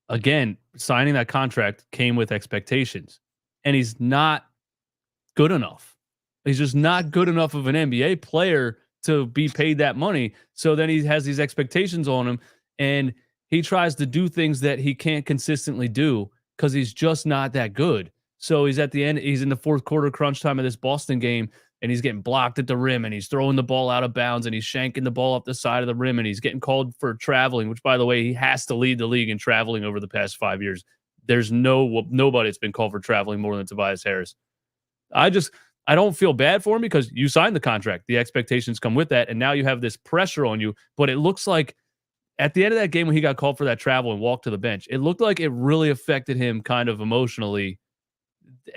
again, signing that contract came with expectations. And he's not good enough. He's just not good enough of an NBA player to be paid that money. So then he has these expectations on him. And he tries to do things that he can't consistently do because he's just not that good. So he's at the end, he's in the fourth quarter crunch time of this Boston game, and he's getting blocked at the rim, and he's throwing the ball out of bounds, and he's shanking the ball up the side of the rim, and he's getting called for traveling, which, by the way, he has to lead the league in traveling over the past 5 years. There's nobody that's been called for traveling more than Tobias Harris. I don't feel bad for him because you signed the contract. The expectations come with that, and now you have this pressure on you. But it looks like at the end of that game when he got called for that travel and walked to the bench, it looked like it really affected him kind of emotionally,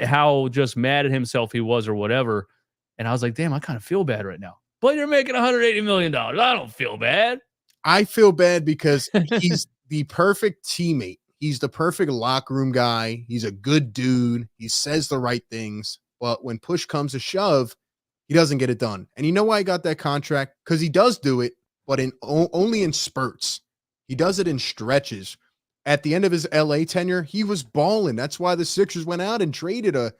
how just mad at himself he was or whatever. And I was like, damn, I kind of feel bad right now. But you're making $180 million. I don't feel bad. I feel bad because he's the perfect teammate. He's the perfect locker room guy. He's a good dude. He says the right things. But when push comes to shove, he doesn't get it done. And you know why he got that contract? Because he does do it, but only in spurts. He does it in stretches. At the end of his LA tenure, he was balling. That's why the Sixers went out and traded a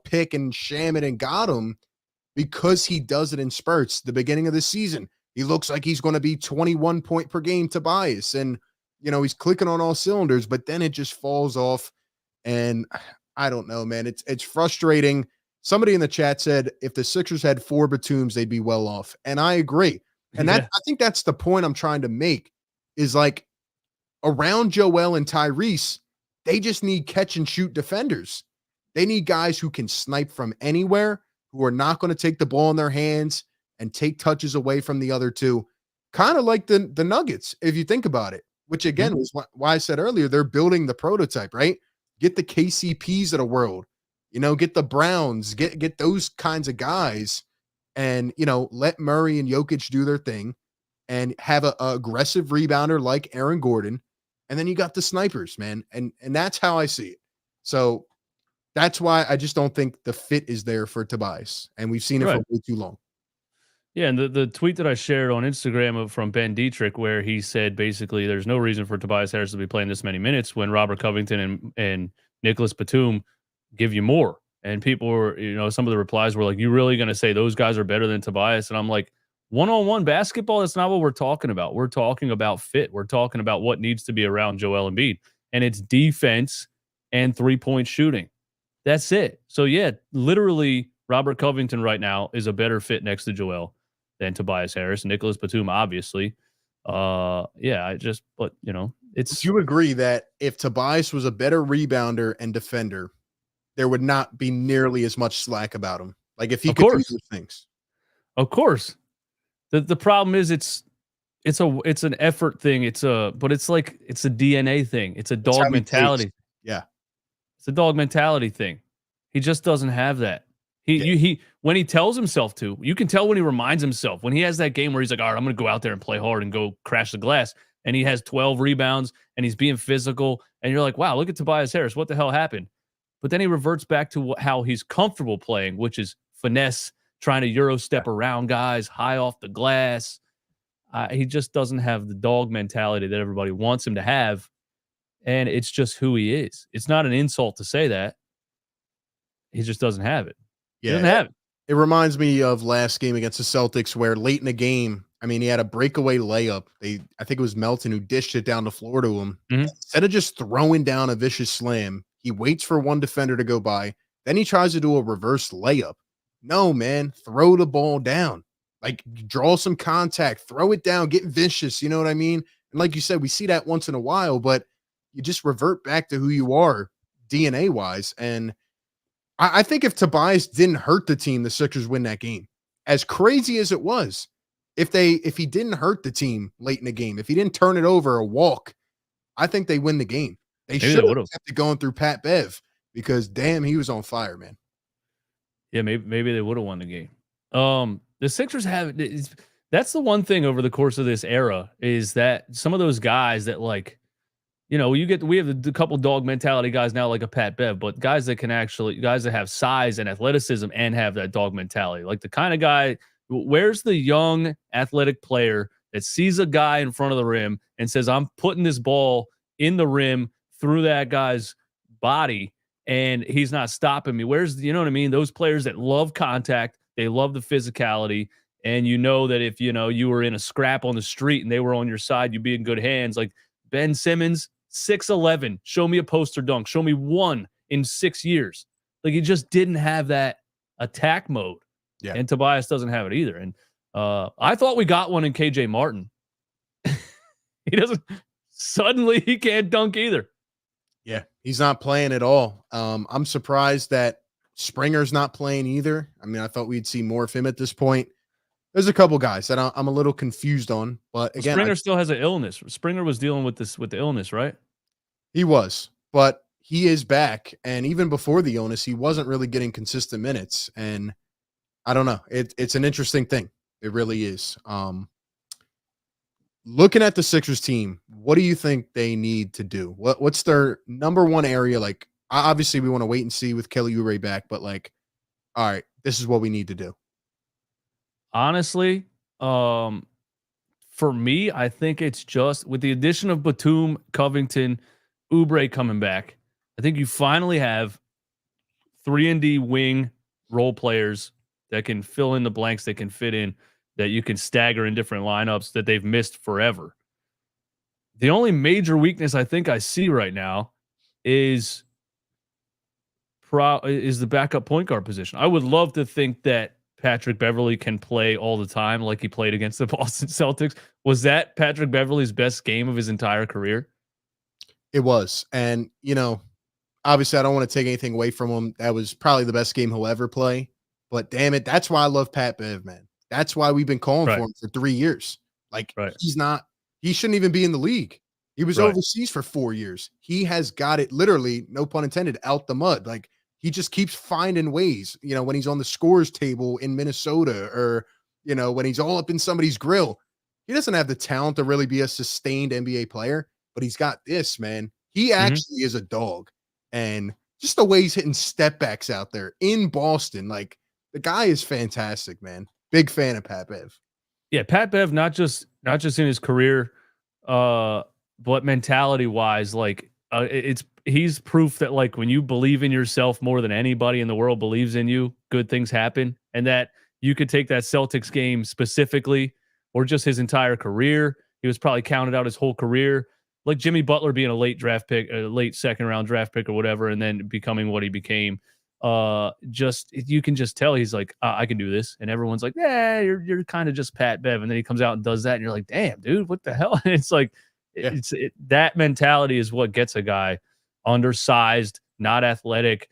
pick and Shaman and got him, because he does it in spurts. The beginning of the season, he looks like he's going to be 21 point per game Tobias. And, he's clicking on all cylinders, but then it just falls off. And I don't know, man. It's frustrating. Somebody in the chat said if the Sixers had 4 Batums, they'd be well off. And I agree. And I think that's the point I'm trying to make, is like around Joel and Tyrese, they just need catch and shoot defenders. They need guys who can snipe from anywhere, who are not going to take the ball in their hands and take touches away from the other two. Kind of like the Nuggets, if you think about it, which again was why I said earlier, they're building the prototype, right? Get the KCPs of the world, get the Browns, get those kinds of guys, and, let Murray and Jokic do their thing and have a aggressive rebounder like Aaron Gordon. And then you got the snipers, man. And that's how I see it. So that's why I just don't think the fit is there for Tobias. And we've seen it for way too long. Yeah, and the tweet that I shared on Instagram from Ben Dietrich, where he said basically there's no reason for Tobias Harris to be playing this many minutes when Robert Covington and Nicholas Batum give you more. And people were, some of the replies were like, you really going to say those guys are better than Tobias? And I'm like, one-on-one basketball, that's not what we're talking about. We're talking about fit. We're talking about what needs to be around Joel Embiid. And it's defense and three-point shooting. That's it. So, yeah, literally Robert Covington right now is a better fit next to Joel than Tobias Harris. Nicholas Batum, obviously. But, it's... You agree that if Tobias was a better rebounder and defender, there would not be nearly as much slack about him. Like if he could do those things. Of course. The problem is it's an effort thing. But it's like it's a DNA thing. It's a dog mentality. Yeah. It's a dog mentality thing. He just doesn't have that. He when he tells himself to, you can tell when he reminds himself, when he has that game where he's like, all right, I'm going to go out there and play hard and go crash the glass. And he has 12 rebounds and he's being physical. And you're like, wow, look at Tobias Harris. What the hell happened? But then he reverts back to how he's comfortable playing, which is finesse, trying to Euro step around guys, high off the glass. He just doesn't have the dog mentality that everybody wants him to have. And it's just who he is. It's not an insult to say that. He just doesn't have it. Yeah, he doesn't have it. It reminds me of last game against the Celtics where late in the game, he had a breakaway layup. I think it was Melton who dished it down the floor to him. Mm-hmm. Instead of just throwing down a vicious slam, he waits for one defender to go by. Then he tries to do a reverse layup. No, man, throw the ball down. Like, draw some contact, throw it down, get vicious. You know what I mean? And like you said, we see that once in a while, but you just revert back to who you are DNA-wise. And I think if Tobias didn't hurt the team, the Sixers win that game. As crazy as it was, if he didn't hurt the team late in the game, if he didn't turn it over or walk, I think they win the game. They should have kept it going through Pat Bev because, damn, he was on fire, man. Yeah, maybe they would have won the game. The Sixers have – that's the one thing over the course of this era is that some of those guys that, like, we have a couple dog mentality guys now like a Pat Bev, but guys that have size and athleticism and have that dog mentality. Like the kind of guy – where's the young athletic player that sees a guy in front of the rim and says, I'm putting this ball in the rim through that guy's body and he's not stopping me? Where's, you know what I mean? Those players that love contact, they love the physicality. And that if, you were in a scrap on the street and they were on your side, you'd be in good hands. Like Ben Simmons, 6'11", show me a poster dunk. Show me one in 6 years. Like he just didn't have that attack mode. Yeah. And Tobias doesn't have it either. And I thought we got one in KJ Martin. He doesn't. Suddenly he can't dunk either. Yeah, he's not playing at all. I'm surprised that Springer's not playing either. I thought we'd see more of him at this point. There's a couple guys that I'm a little confused on, but again, Springer still has an illness. Springer was dealing with the illness, right? He was, but he is back. And even before the illness, he wasn't really getting consistent minutes. And I don't know. It's an interesting thing. It really is. Looking at the Sixers team, what do you think they need to do? What's their number one area? Like, obviously, we want to wait and see with Kelly Oubre back, but like, all right, this is what we need to do. Honestly, for me, I think it's just with the addition of Batum, Covington, Oubre coming back. I think you finally have 3-and-D wing role players that can fill in the blanks, that can fit in, that you can stagger in different lineups that they've missed forever. The only major weakness I think I see right now is the backup point guard position. I would love to think that Patrick Beverley can play all the time like he played against the Boston Celtics. Was that Patrick Beverley's best game of his entire career? It was. And, obviously I don't want to take anything away from him. That was probably the best game he'll ever play. But damn it, that's why I love Pat Bev, man. That's why we've been calling for him for 3 years. Like, he shouldn't even be in the league. He was overseas for 4 years. He has got it literally, no pun intended, out the mud. Like, he just keeps finding ways, when he's on the scores table in Minnesota or, when he's all up in somebody's grill. He doesn't have the talent to really be a sustained NBA player, but he's got this, man. He actually is a dog. And just the way he's hitting step backs out there in Boston, like, the guy is fantastic, man. Big fan of Pat Bev. Yeah, Pat Bev, not just in his career, but mentality wise, like he's proof that like when you believe in yourself more than anybody in the world believes in you, good things happen. And that you could take that Celtics game specifically, or just his entire career. He was probably counted out his whole career, like Jimmy Butler being a late draft pick, a late second round draft pick or whatever, and then becoming what he became. You can just tell he's like, I can do this, and everyone's like, yeah, you're kind of just Pat Bev, and then he comes out and does that, and you're like, damn, dude, what the hell? And it's like, that mentality is what gets a guy undersized, not athletic,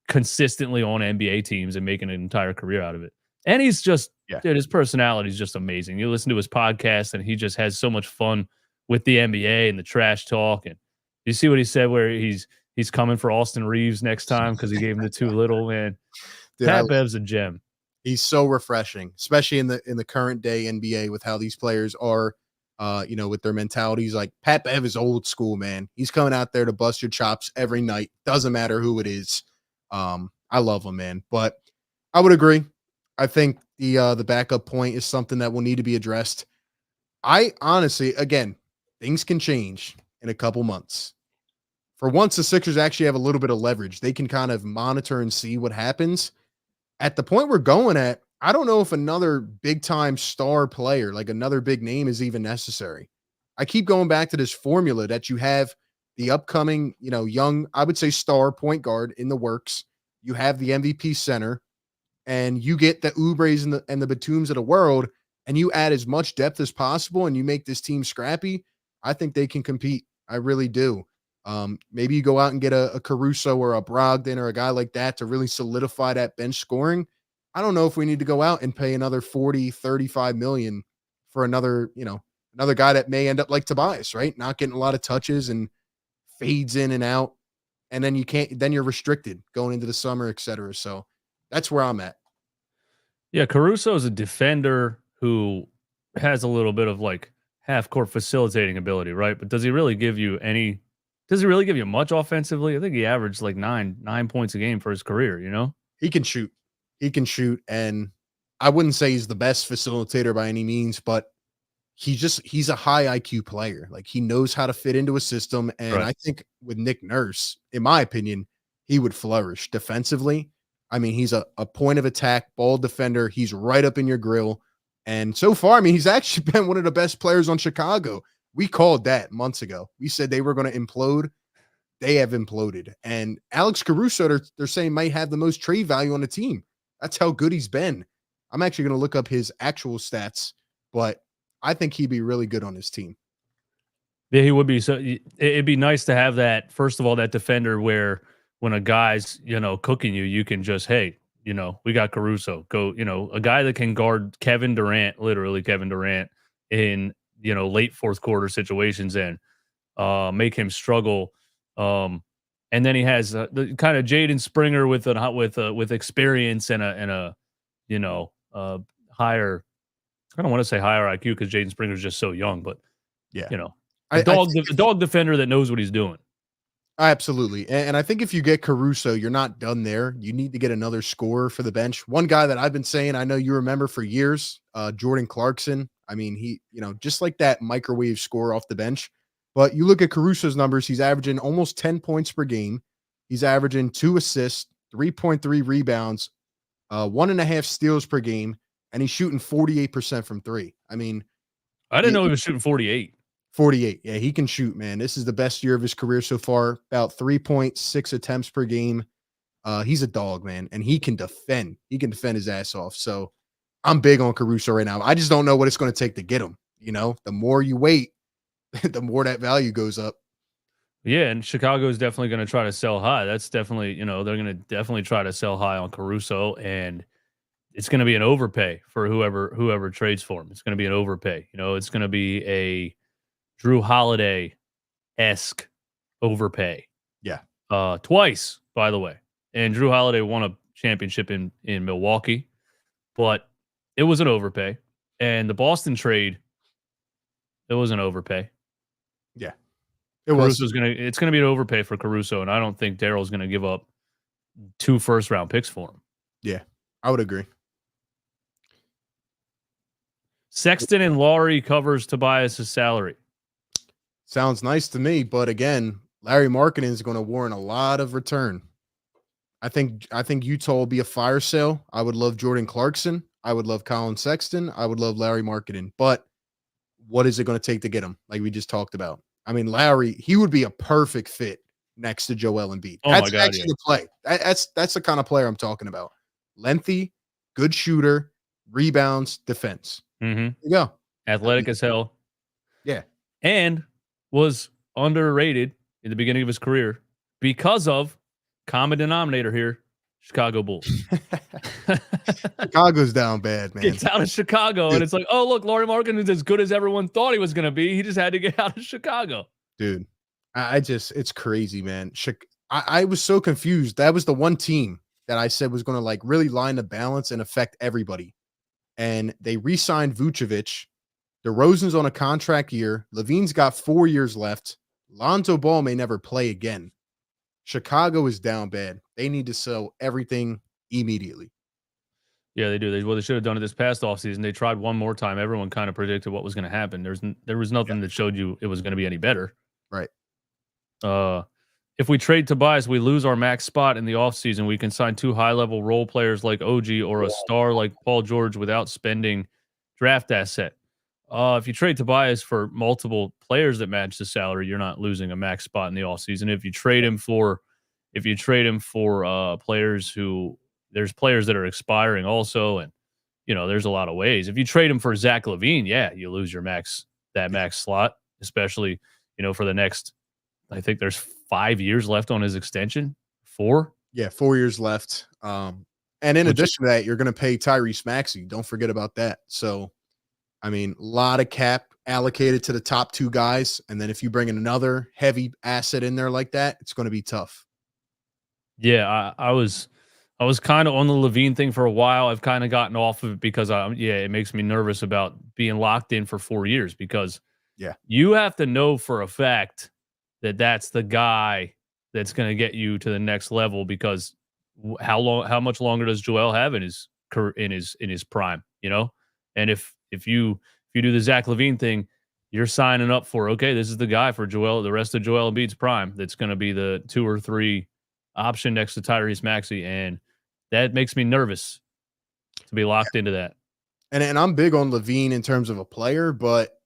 consistently on NBA teams and making an entire career out of it. And he's just, dude, his personality is just amazing. You listen to his podcast, and he just has so much fun with the NBA and the trash talk. And you see what he said, where he's coming for Austin Reeves next time because he gave him the too little, man. Dude, Pat Bev's a gem. He's so refreshing, especially in the current day NBA with how these players are, with their mentalities. Like, Pat Bev is old school, man. He's coming out there to bust your chops every night. Doesn't matter who it is. I love him, man. But I would agree. I think the backup point is something that will need to be addressed. I honestly, again, things can change in a couple months. For once, the Sixers actually have a little bit of leverage. They can kind of monitor and see what happens. At the point we're going at, I don't know if another big-time star player, like another big name, is even necessary. I keep going back to this formula that you have the upcoming, young, I would say star point guard in the works. You have the MVP center, and you get the Oubres and the Batums of the world, and you add as much depth as possible, and you make this team scrappy. I think they can compete. I really do. Maybe you go out and get a Caruso or a Brogdon or a guy like that to really solidify that bench scoring. I don't know if we need to go out and pay another 40, 35 million for another guy that may end up like Tobias, right? Not getting a lot of touches and fades in and out. And then you're restricted going into the summer, et cetera. So that's where I'm at. Yeah. Caruso is a defender who has a little bit of like half court facilitating ability, right? But does he really give you much offensively? I think he averaged like nine points a game for his career, He can shoot. And I wouldn't say he's the best facilitator by any means, but he's a high IQ player. Like, he knows how to fit into a system. And I think with Nick Nurse, in my opinion, he would flourish defensively. I mean, he's a point of attack ball defender. He's right up in your grill. And so far, I mean, he's actually been one of the best players on Chicago. We called that months ago. We said they were going to implode. They have imploded. And Alex Caruso, they're saying, might have the most trade value on the team. That's how good he's been. I'm actually going to look up his actual stats, but I think he'd be really good on his team. Yeah, he would be. So it'd be nice to have that, first of all, that defender where when a guy's, cooking you, you can just, hey, we got Caruso. Go, a guy that can guard literally Kevin Durant in, late fourth quarter situations and make him struggle. And then he has the kind of Jaden Springer with experience and a higher. I don't want to say higher IQ because Jaden Springer's just so young, but Yeah. a dog defender that knows what he's doing. Absolutely. And I think if you get Caruso, you're not done there. You need to get another scorer for the bench. One guy that I've been saying, I know you remember for years, Jordan Clarkson. I mean, he, just like that microwave score off the bench. But you look at Caruso's numbers, he's averaging almost 10 points per game. He's averaging 2 assists, 3.3 rebounds, 1.5 steals per game, and he's shooting 48% from 3. I mean, I didn't know he was shooting 48. 48. Yeah, he can shoot, man. This is the best year of his career so far. About 3.6 attempts per game. He's a dog, man, and he can defend. He can defend his ass off. So I'm big on Caruso right now. I just don't know what it's going to take to get him. The more you wait, the more that value goes up. Yeah, and Chicago is definitely going to try to sell high. That's definitely, they're going to definitely try to sell high on Caruso, and it's going to be an overpay for whoever trades for him. It's going to be an overpay. It's going to be a Drew Holiday-esque overpay. Yeah. Twice, by the way. And Drew Holiday won a championship in Milwaukee, but it was an overpay. And the Boston trade, it was an overpay. Yeah. It's gonna be an overpay for Caruso, and I don't think Daryl's gonna give up 2 first-round picks for him. Yeah, I would agree. Sexton and Lauri covers Tobias' salary. Sounds nice to me, but again, Lauri Markkanen is going to warrant a lot of return. I think Utah will be a fire sale. I would love Jordan Clarkson. I would love Colin Sexton. I would love Lauri Markkanen. But what is it going to take to get him? Like we just talked about. I mean, Lauri, he would be a perfect fit next to Joel Embiid. Oh That's my God, actually the play. That's the kind of player I'm talking about. Lengthy, good shooter, rebounds, defense. Mm-hmm. There you go. Athletic as hell. Yeah. And was underrated in the beginning of his career because of common denominator here, Chicago Bulls. Chicago's down bad, man. Gets out of Chicago, and it's like, oh, look, Lauri Markkanen is as good as everyone thought he was going to be. He just had to get out of Chicago. Dude, it's crazy, man. I was so confused. That was the one team that I said was going to like really line the balance and affect everybody. And they re-signed Vucevic. DeRozan's on a contract year. LaVine's got 4 years left. Lonzo Ball may never play again. Chicago is down bad. They need to sell everything immediately. Yeah, they do. They should have done it this past offseason. They tried one more time. Everyone kind of predicted what was going to happen. There was nothing that showed you it was going to be any better. Right. If we trade Tobias, we lose our max spot in the offseason. We can sign 2 high-level role players like OG or a star like Paul George without spending draft asset. If you trade Tobias for multiple players that match the salary, you're not losing a max spot in the offseason. If you trade him for players who there's players that are expiring also, and there's a lot of ways. If you trade him for Zach LaVine, yeah, you lose your max slot, especially for the next. I think there's 5 years left on his extension. 4? Yeah, 4 years left. And in addition to that, you're going to pay Tyrese Maxey. Don't forget about that. So, I mean, a lot of cap allocated to the top 2 guys. And then if you bring in another heavy asset in there like that, it's going to be tough. Yeah, I was kind of on the LaVine thing for a while. I've kind of gotten off of it because it makes me nervous about being locked in for 4 years because you have to know for a fact that that's the guy that's going to get you to the next level because how much longer does Joel have in his prime, And if you do the Zach LaVine thing, you're signing up for, okay, this is the guy for the rest of Joel Embiid's prime. That's going to be the 2 or 3 option next to Tyrese Maxey. And that makes me nervous to be locked into that. And I'm big on LaVine in terms of a player, but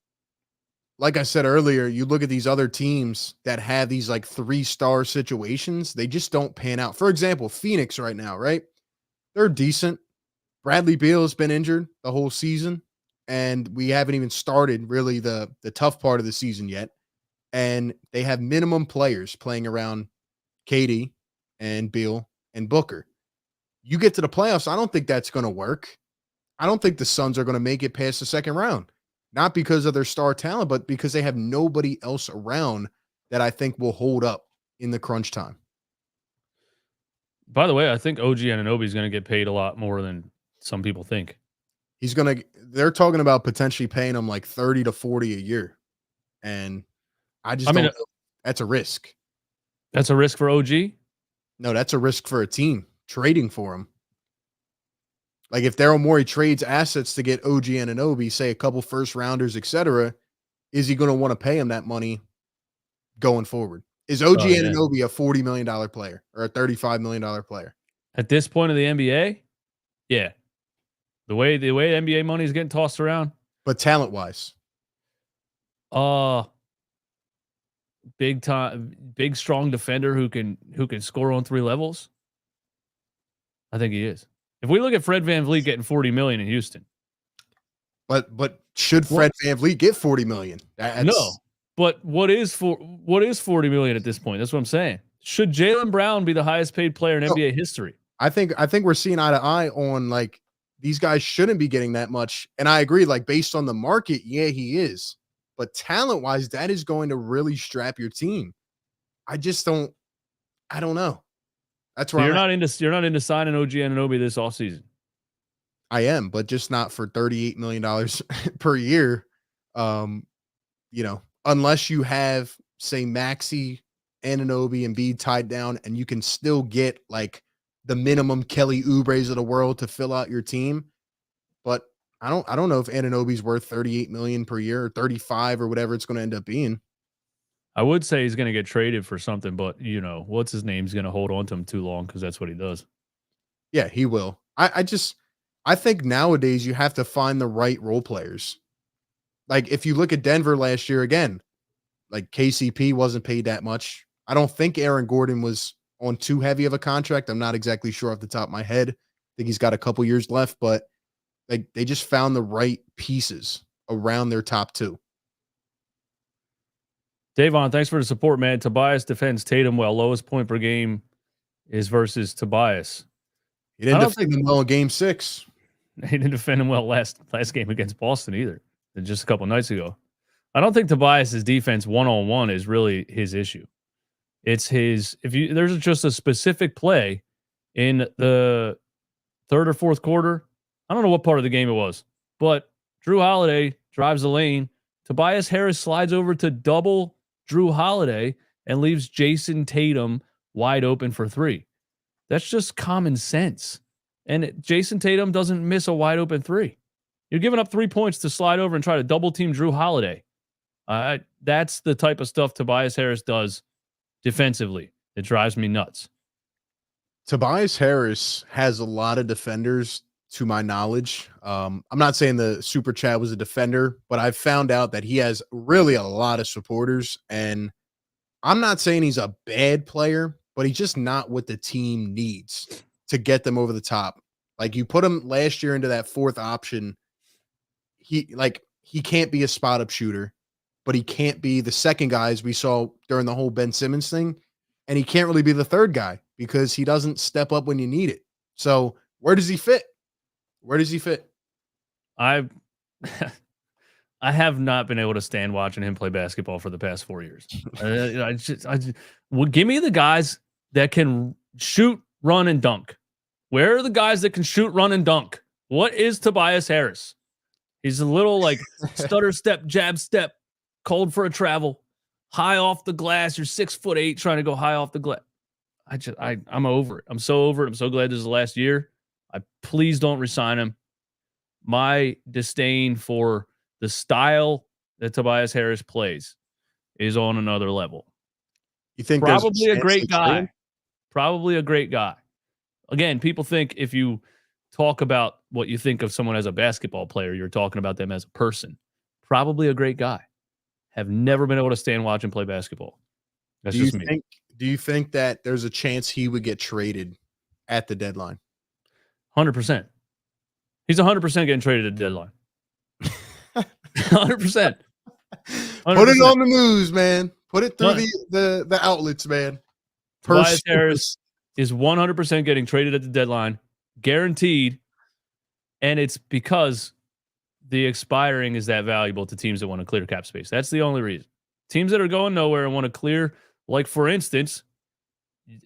like I said earlier, you look at these other teams that have these like 3-star situations, they just don't pan out. For example, Phoenix right now, right? They're decent. Bradley Beal has been injured the whole season, and we haven't even started really the tough part of the season yet. And they have minimum players playing around KD and Beal and Booker. You get to the playoffs, I don't think that's going to work. I don't think the Suns are going to make it past the second round. Not because of their star talent, but because they have nobody else around that I think will hold up in the crunch time. By the way, I think OG Anunoby is going to get paid a lot more than some people think. They're talking about potentially paying him like 30 to 40 a year. And I don't know. That's a risk. That's a risk for OG? No, that's a risk for a team trading for him. Like if Daryl Morey trades assets to get OG Anunoby, say a couple first rounders, etc., is he going to want to pay him that money going forward? Is OG Anunoby a $40 million player or a $35 million player? At this point of the NBA? Yeah. The way NBA money is getting tossed around. But talent-wise? Big time, big strong defender who can score on three levels. I think he is. If we look at Fred VanVleet getting $40 million in Houston, but should Fred VanVleet get $40 million? No. But what is $40 million at this point? That's what I'm saying. Should Jaylen Brown be the highest paid player in NBA history? I think we're seeing eye to eye on like these guys shouldn't be getting that much, and I agree. Like based on the market, yeah, he is. But talent-wise, that is going to really strap your team. I don't know. That's where you're not into signing OG Anunoby this offseason. I am, but just not for $38 million per year. Unless you have, say, Maxey, Anunoby, and Embiid tied down, and you can still get like the minimum Kelly Oubre's of the world to fill out your team. But I don't know if Anunoby's worth $38 million per year or 35 or whatever it's going to end up being. I would say he's going to get traded for something, but what's his name's going to hold on to him too long because that's what he does. Yeah, he will. I think nowadays you have to find the right role players. Like if you look at Denver last year again, like KCP wasn't paid that much. I don't think Aaron Gordon was on too heavy of a contract. I'm not exactly sure off the top of my head. I think he's got a couple years left, but they just found the right pieces around their top two. Davon, thanks for the support, man. Tobias defends Tatum well. Lowest point per game is versus Tobias. He didn't defend him well in game 6. He didn't defend him well last game against Boston either, just a couple nights ago. I don't think Tobias's defense one-on-one is really his issue. It's there's just a specific play in the third or fourth quarter. I don't know what part of the game it was, but Drew Holiday drives the lane. Tobias Harris slides over to double Drew Holiday and leaves Jason Tatum wide open for 3. That's just common sense. And Jason Tatum doesn't miss a wide open 3. You're giving up 3 points to slide over and try to double team Drew Holiday. That's the type of stuff Tobias Harris does defensively. It drives me nuts. Tobias Harris has a lot of defenders, to my knowledge. I'm not saying the Super Chat was a defender, but I've found out that he has really a lot of supporters. And I'm not saying he's a bad player, but he's just not what the team needs to get them over the top. Like you put him last year into that fourth option. He can't be a spot up shooter, but he can't be the second guy as we saw during the whole Ben Simmons thing. And he can't really be the third guy because he doesn't step up when you need it. So where does he fit? Where does he fit? I have not been able to stand watching him play basketball for the past 4 years. Give me the guys that can shoot, run, and dunk. Where are the guys that can shoot, run, and dunk? What is Tobias Harris? He's a little like stutter step, jab step, cold for a travel, high off the glass. You're 6'8" trying to go high off the glass. I'm over it. I'm so over it. I'm so glad this is the last year. Please don't resign him. My disdain for the style that Tobias Harris plays is on another level. You think probably a great guy? Probably a great guy. Again, people think if you talk about what you think of someone as a basketball player, you're talking about them as a person. Probably a great guy. Have never been able to stand watch and play basketball. That's just me. Do you think that there's a chance he would get traded at the deadline? 100%. He's 100% getting traded at the deadline. 100%. Put it on the news, man. Put it through the outlets, man. Tobias Harris is 100% getting traded at the deadline, guaranteed, and it's because the expiring is that valuable to teams that want to clear cap space. That's the only reason. Teams that are going nowhere and want to clear, like for instance,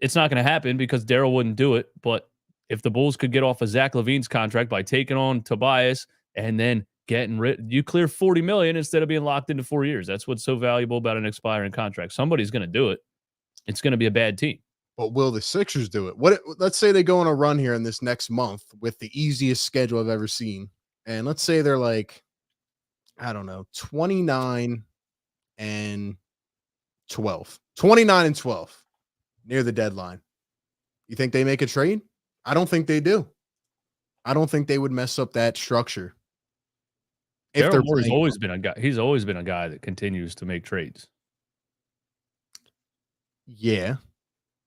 it's not going to happen because Daryl wouldn't do it, but if the Bulls could get off of Zach LaVine's contract by taking on Tobias and then getting rid, you clear $40 million instead of being locked into 4 years. That's what's so valuable about an expiring contract. Somebody's going to do it. It's going to be a bad team. But will the Sixers do it? Let's say they go on a run here in this next month with the easiest schedule I've ever seen. And let's say they're like, I don't know, 29 and 12. 29 and 12 near the deadline. You think they make a trade? I don't think they do. I don't think they would mess up that structure. Daryl Morey's always been a guy. He's always been a guy that continues to make trades. Yeah.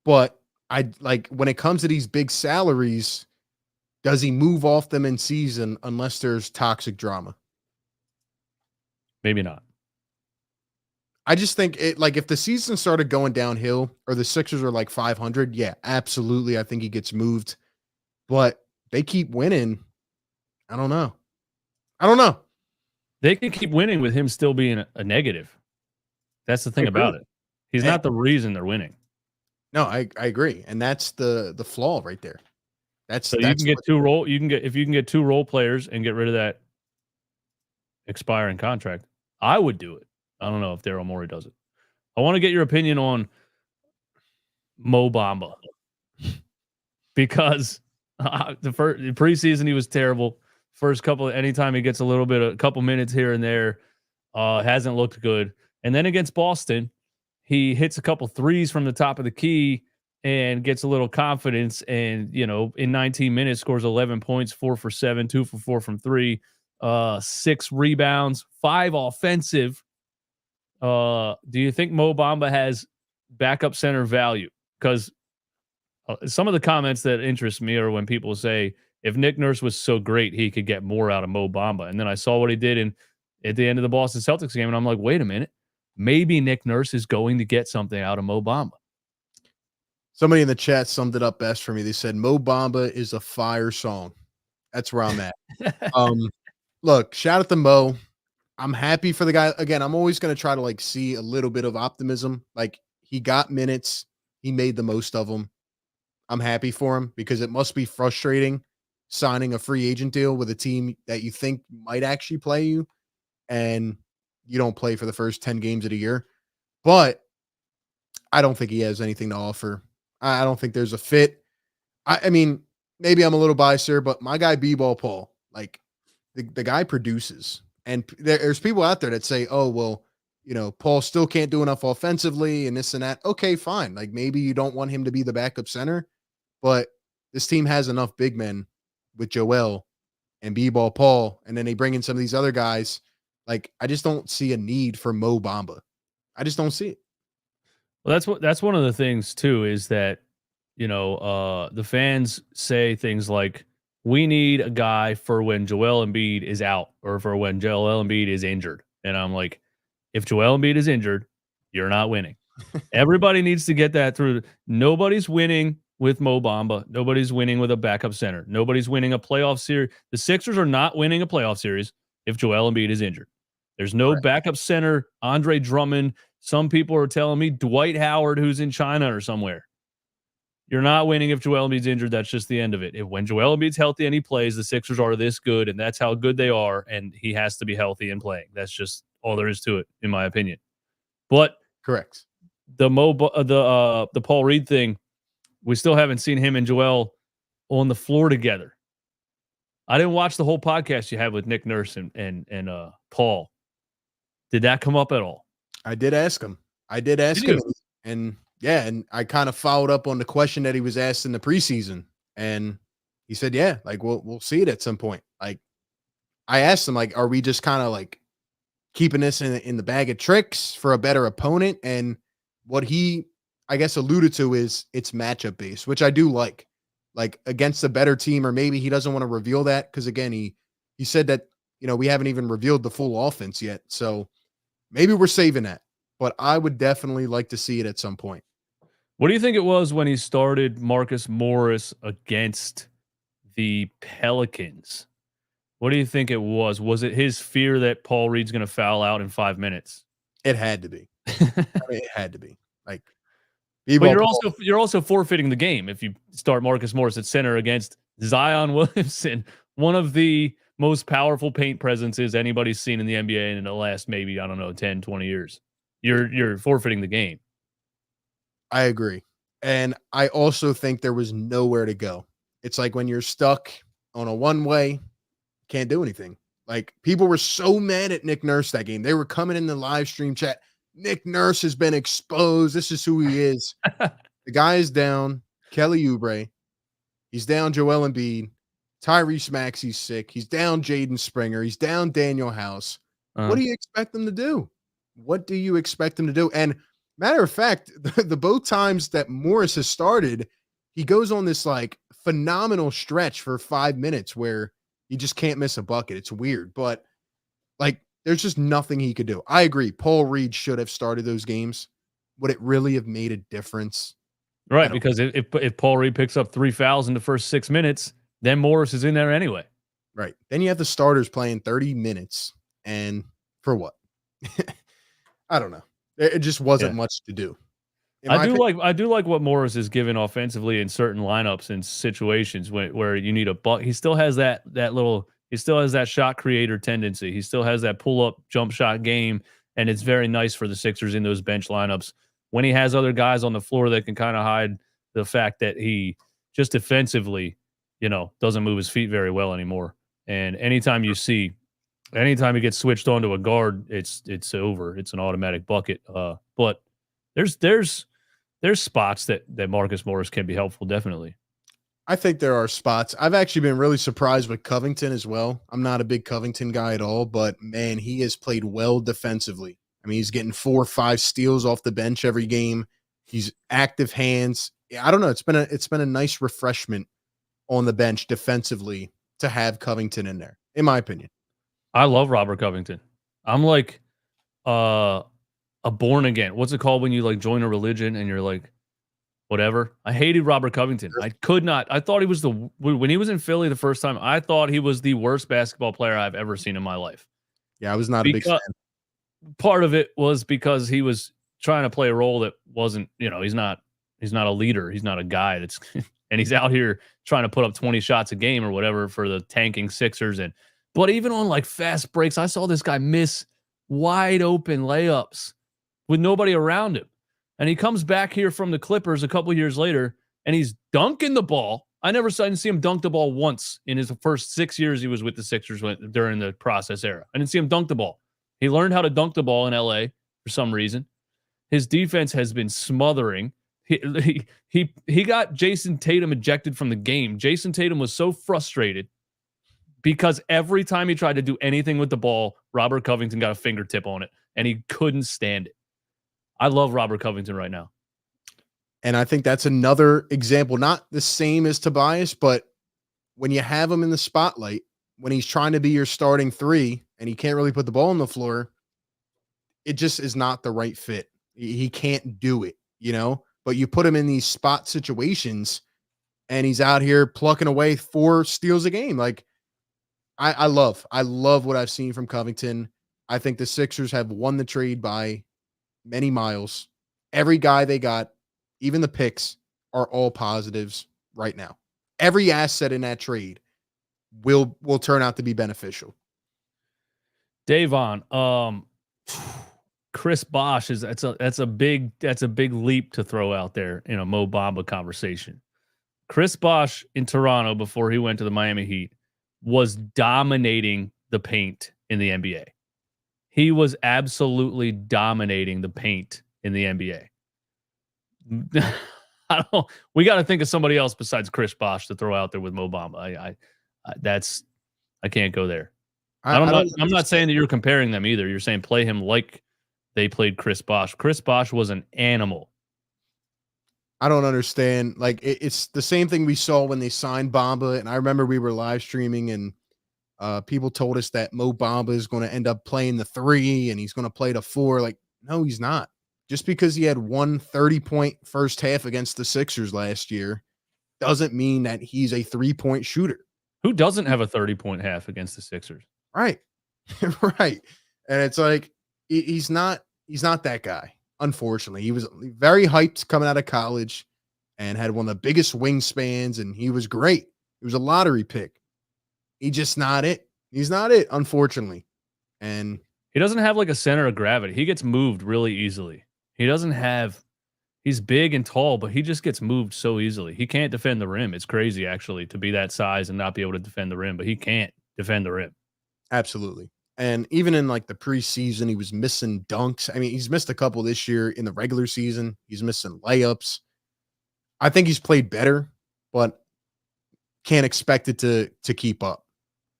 But I like when it comes to these big salaries, does he move off them in season unless there's toxic drama? Maybe not. I just think it like if the season started going downhill or the Sixers are like 500, yeah, absolutely. I think he gets moved. But they keep winning. I don't know. They can keep winning with him still being a negative. That's the thing about it. He's not the reason they're winning. No, I agree. And that's the flaw right there. That's you can get if you can get two role players and get rid of that expiring contract, I would do it. I don't know if Daryl Morey does it. I want to get your opinion on Mo Bamba because the preseason he was terrible. First anytime he gets a couple minutes here and there, hasn't looked good. And then against Boston, he hits a couple threes from the top of the key and gets a little confidence. And, in 19 minutes, scores 11 points, 4 for 7, 2 for 4 from 3, 6 rebounds, 5 offensive. Do you think Mo Bamba has backup center value? Because some of the comments that interest me are when people say, if Nick Nurse was so great, he could get more out of Mo Bamba. And then I saw what he did at the end of the Boston Celtics game, and I'm like, wait a minute. Maybe Nick Nurse is going to get something out of Mo Bamba. Somebody in the chat summed it up best for me. They said, Mo Bamba is a fire song. That's where I'm at. Look, shout out to Mo. I'm happy for the guy. Again, I'm always going to try to see a little bit of optimism. Like he got minutes. He made the most of them. I'm happy for him because it must be frustrating signing a free agent deal with a team that you think might actually play you and you don't play for the first 10 games of the year. But I don't think he has anything to offer. I don't think there's a fit. I mean, maybe I'm a little biased here, but my guy B-Ball Paul, the guy produces. And there's people out there that say, oh, well, Paul still can't do enough offensively and this and that. Okay, fine. Maybe you don't want him to be the backup center, but this team has enough big men with Joel and B-Ball Paul, and then they bring in some of these other guys. I just don't see a need for Mo Bamba. I just don't see it. Well, that's one of the things too, is that, the fans say things like, we need a guy for when Joel Embiid is out or for when Joel Embiid is injured. And I'm like, if Joel Embiid is injured, you're not winning. Everybody needs to get that through. Nobody's winning with Mo Bamba. Nobody's winning with a backup center. Nobody's winning a playoff series. The Sixers are not winning a playoff series if Joel Embiid is injured. There's no backup center, Andre Drummond. Some people are telling me Dwight Howard, who's in China or somewhere. You're not winning if Joel Embiid's injured. That's just the end of it. When Joel Embiid's healthy and he plays, the Sixers are this good, and that's how good they are, and he has to be healthy and playing. That's just all there is to it, in my opinion. But correct. The Paul Reed thing, we still haven't seen him and Joel on the floor together. I didn't watch the whole podcast you had with Nick Nurse and Paul. Did that come up at all? I did ask him. And yeah, and I kind of followed up on the question that he was asked in the preseason, and he said, "Yeah, we'll see it at some point." I asked him, are we just kind of keeping this in the bag of tricks for a better opponent? And what he, I guess, alluded to is it's matchup based, which I do like against a better team, or maybe he doesn't want to reveal that because again, he said that we haven't even revealed the full offense yet, so maybe we're saving that. But I would definitely like to see it at some point. What do you think it was when he started Marcus Morris against the Pelicans? What do you think it was? Was it his fear that Paul Reed's going to foul out in 5 minutes? It had to be. It had to be. But you're also forfeiting the game if you start Marcus Morris at center against Zion Williamson, one of the most powerful paint presences anybody's seen in the NBA in the last maybe, I don't know, 10, 20 years. You're forfeiting the game. I agree. And I also think there was nowhere to go. It's like when you're stuck on a one-way, can't do anything. Like, people were so mad at Nick Nurse that game. They were coming in the live stream chat. Nick Nurse has been exposed. This is who he is. The guy is down. Kelly Oubre. He's down Joel Embiid. Tyrese Maxey's sick. He's down Jaden Springer. He's down Daniel House. What do you expect them to do? What do you expect them to do? And matter of fact, the both times that Morris has started, he goes on this like phenomenal stretch for 5 minutes where he just can't miss a bucket. It's weird, but like there's just nothing he could do. I agree. Paul Reed should have started those games. Would it really have made a difference? Right, because if Paul Reed picks up 3 fouls in the first 6 minutes, then Morris is in there anyway. Right. Then you have the starters playing 30 minutes. And for what? I don't know. It just wasn't much to do. I do like what Morris is given offensively in certain lineups and situations where you need a buck. He still has that shot creator tendency. He still has that pull up jump shot game, and it's very nice for the Sixers in those bench lineups when he has other guys on the floor that can kind of hide the fact that he just defensively, doesn't move his feet very well anymore. And anytime he gets switched onto a guard, it's over. It's an automatic bucket. But there's spots that Marcus Morris can be helpful, definitely. I think there are spots. I've actually been really surprised with Covington as well. I'm not a big Covington guy at all, but man, he has played well defensively. I mean, he's getting 4 or 5 steals off the bench every game. He's active hands. I don't know. It's been a nice refreshment on the bench defensively to have Covington in there, in my opinion. I love Robert Covington. I'm like a born again. What's it called when you like join a religion and you're like, whatever. I hated Robert Covington. I could not. I thought he was when he was in Philly the first time, I thought he was the worst basketball player I've ever seen in my life. Yeah, I was not a big fan. Part of it was because he was trying to play a role that wasn't, he's not a leader. He's not a guy that's, and he's out here trying to put up 20 shots a game or whatever for the tanking Sixers. But even on like fast breaks, I saw this guy miss wide open layups with nobody around him. And he comes back here from the Clippers a couple years later and he's dunking the ball. I didn't see him dunk the ball once in his first 6 years he was with the Sixers during the process era. I didn't see him dunk the ball. He learned how to dunk the ball in LA for some reason. His defense has been smothering. He got Jason Tatum ejected from the game. Jason Tatum was so frustrated because every time he tried to do anything with the ball, Robert Covington got a fingertip on it, and he couldn't stand it. I love Robert Covington right now. And I think that's another example, not the same as Tobias, but when you have him in the spotlight, when he's trying to be your starting 3 and he can't really put the ball on the floor, it just is not the right fit. He can't do it, but you put him in these spot situations and he's out here plucking away 4 steals a game. Like I love what I've seen from Covington. I think the Sixers have won the trade by many miles. Every guy they got, even the picks, are all positives right now. Every asset in that trade will turn out to be beneficial. Davon, Chris Bosh that's a big leap to throw out there in a Mo Bamba conversation. Chris Bosh in Toronto before he went to the Miami Heat was dominating the paint in the NBA. He was absolutely dominating the paint in the NBA. We got to think of somebody else besides Chris Bosh to throw out there with Mo Bamba. I can't go there. I'm not saying that you're comparing them either. You're saying play him like they played Chris Bosh. Chris Bosh was an animal. I don't understand. Like it's the same thing we saw when they signed Bamba. And I remember we were live streaming and people told us that Mo Bamba is going to end up playing the 3 and he's going to play the 4. Like, no, he's not. Just because he had 1 30-point first half against the Sixers last year doesn't mean that he's a 3-point shooter. Who doesn't have a 30-point half against the Sixers? Right. Right. And it's like, he's not that guy. unfortunately. He was very hyped coming out of college and had one of the biggest wingspans, and he was great. He was a lottery pick. He's just not it. He's not it, unfortunately. And he doesn't have like a center of gravity. He gets moved really easily. He doesn't have he's big and tall, but he just gets moved so easily. He can't defend the rim. It's crazy actually to be that size and not be able to defend the rim, but he can't defend the rim. Absolutely. And even in like the preseason, he was missing dunks. I mean, he's missed a couple this year in the regular season. He's missing layups. I think he's played better, but can't expect it to keep up.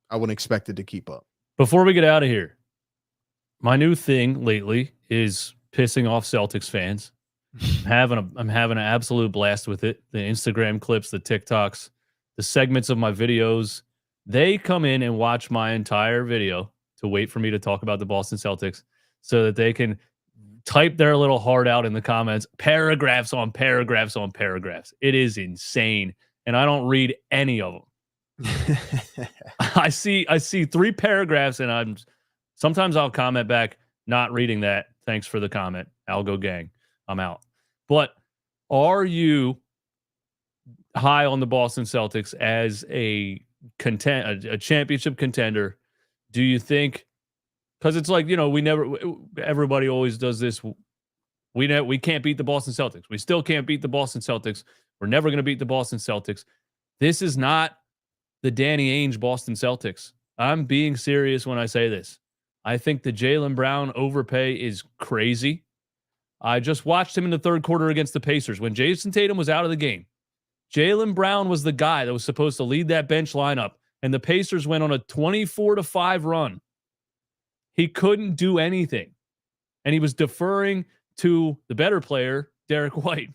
I wouldn't expect it to keep up. Before we get out of here, my new thing lately is pissing off Celtics fans. I'm having an absolute blast with it. The Instagram clips, the TikToks, the segments of my videos, they come in and watch my entire video to wait for me to talk about the Boston Celtics so that they can type their little heart out in the comments, paragraphs on paragraphs on paragraphs. It is insane. And I don't read any of them. I see 3 paragraphs and sometimes I'll comment back, not reading that. Thanks for the comment. Algo gang. I'm out. But are you high on the Boston Celtics as a championship contender? Do you think, because it's like, everybody always does this. We can't beat the Boston Celtics. We still can't beat the Boston Celtics. We're never going to beat the Boston Celtics. This is not the Danny Ainge Boston Celtics. I'm being serious when I say this. I think the Jaylen Brown overpay is crazy. I just watched him in the third quarter against the Pacers when Jason Tatum was out of the game. Jaylen Brown was the guy that was supposed to lead that bench lineup, and the Pacers went on a 24-5 run. He couldn't do anything, and he was deferring to the better player, Derek White.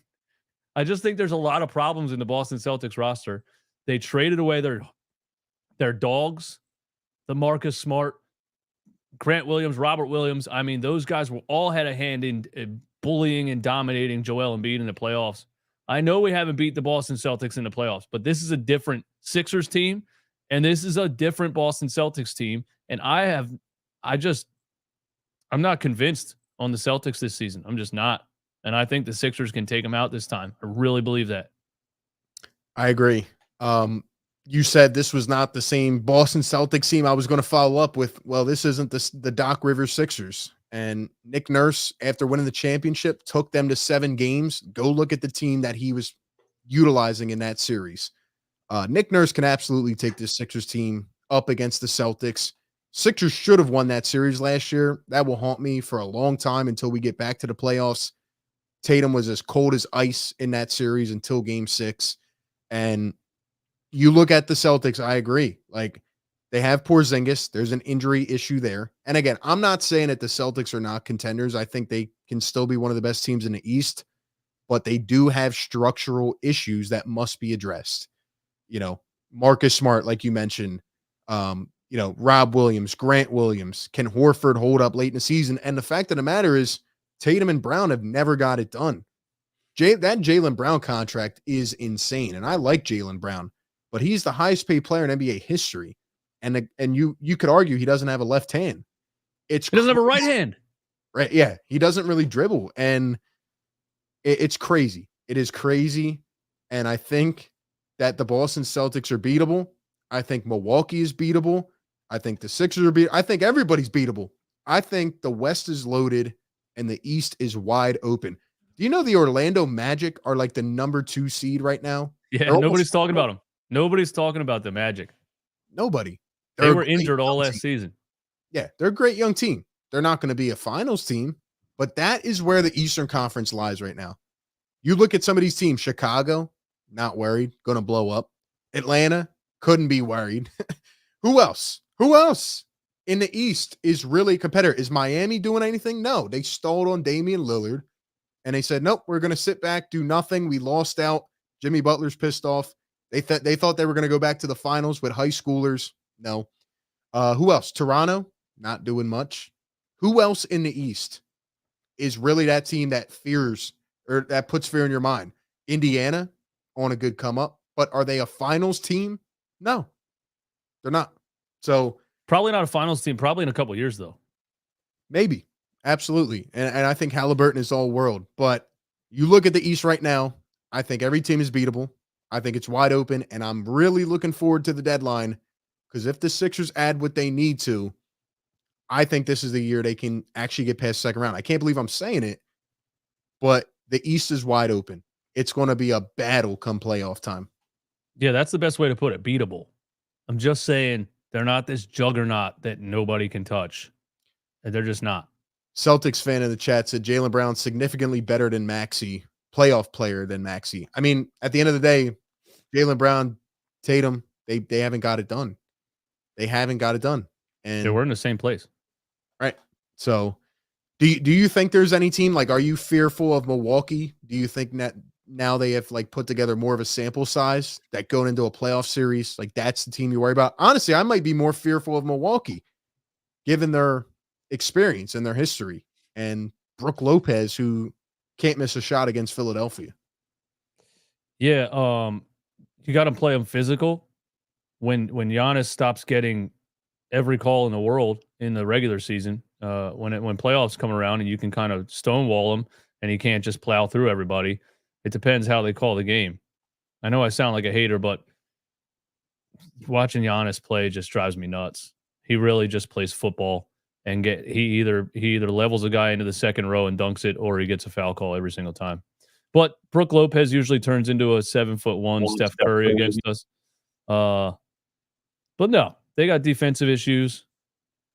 I just think there's a lot of problems in the Boston Celtics roster. They traded away their dogs, the Marcus Smart, Grant Williams, Robert Williams. I mean, those guys all had a hand in bullying and dominating Joel Embiid in the playoffs. I know we haven't beat the Boston Celtics in the playoffs, but this is a different Sixers team, and this is a different Boston Celtics team. And I'm not convinced on the Celtics this season. I'm just not. And I think the Sixers can take them out this time. I really believe that. I agree. You said this was not the same Boston Celtics team. I was going to follow up with, well, this isn't the Doc Rivers Sixers. And Nick Nurse, after winning the championship, took them to 7 games. Go look at the team that he was utilizing in that series. Nick Nurse can absolutely take this Sixers team up against the Celtics. Sixers should have won that series last year. That will haunt me for a long time until we get back to the playoffs. Tatum was as cold as ice in that series until game 6. And you look at the Celtics, I agree. Like, they have Porzingis. There's an injury issue there. And again, I'm not saying that the Celtics are not contenders. I think they can still be one of the best teams in the East, but they do have structural issues that must be addressed. Marcus Smart, like you mentioned, Rob Williams, Grant Williams, can Horford hold up late in the season? And the fact of the matter is Tatum and Brown have never got it done. That Jaylen Brown contract is insane. And I like Jaylen Brown, but he's the highest paid player in NBA history. And you could argue he doesn't have a left hand. He doesn't have a right hand. Right. Yeah. He doesn't really dribble. And it's crazy. It is crazy. And I think that the Boston Celtics are beatable. I think Milwaukee is beatable. I think the Sixers are beatable. I think everybody's beatable. I think the West is loaded and the East is wide open. Do you know the Orlando Magic are like the number 2 seed right now? Yeah, nobody's talking about them. Nobody's talking about the Magic. Nobody. They were injured all last season. Yeah, they're a great young team. They're not going to be a finals team, but that is where the Eastern Conference lies right now. You look at some of these teams, Chicago, not worried, going to blow up. Atlanta, couldn't be worried. Who else? Who else in the East is really a competitor? Is Miami doing anything? No, they stalled on Damian Lillard, and they said, nope, we're going to sit back, do nothing. We lost out. Jimmy Butler's pissed off. They thought they were going to go back to the finals with high schoolers. No. Who else? Toronto, not doing much. Who else in the East is really that team that fears or that puts fear in your mind? Indiana on a good come up, but are they a finals team? No, they're not. So probably not a finals team, probably in a couple of years though. Maybe. Absolutely. And I think Halliburton is all world. But you look at the East right now, I think every team is beatable. I think it's wide open. And I'm really looking forward to the deadline because if the Sixers add what they need to, I think this is the year they can actually get past second round. I can't believe I'm saying it, but the East is wide open. It's going to be a battle come playoff time. Yeah, that's the best way to put it. Beatable. I'm just saying they're not this juggernaut that nobody can touch. They're just not. Celtics fan in the chat said Jaylen Brown significantly better than Maxey, playoff player than Maxey. I mean, at the end of the day, Jaylen Brown, Tatum, they haven't got it done. They haven't got it done. And we're in the same place. Right. So do you think there's any team, like, are you fearful of Milwaukee? Do you think that now they have like put together more of a sample size that going into a playoff series, like that's the team you worry about? Honestly, I might be more fearful of Milwaukee given their experience and their history and Brook Lopez, who can't miss a shot against Philadelphia. Yeah. You got to play them physical. When Giannis stops getting every call in the world in the regular season, when playoffs come around and you can kind of stonewall him and he can't just plow through everybody. It depends how they call the game. I know I sound like a hater, but watching Giannis play just drives me nuts. He really just plays football and he either levels a guy into the second row and dunks it, or he gets a foul call every single time. But Brook Lopez usually turns into a 7'1" Steph Curry against us. But no, they got defensive issues.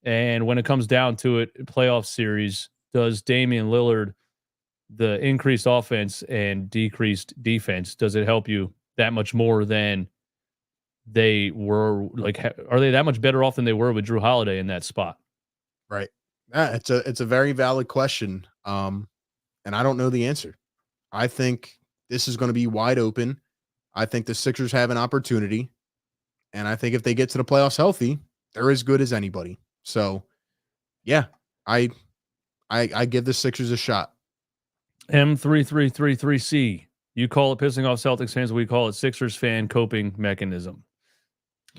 And when it comes down to it, playoff series, does Damian Lillard, the increased offense and decreased defense, does it help you that much more than they were? Like, are they that much better off than they were with Drew Holiday in that spot? Right. Yeah, it's a very valid question. And I don't know the answer. I think this is going to be wide open. I think the Sixers have an opportunity. And I think if they get to the playoffs healthy, they're as good as anybody. So, yeah, I give the Sixers a shot. M3333C. You call it pissing off Celtics fans. We call it Sixers fan coping mechanism.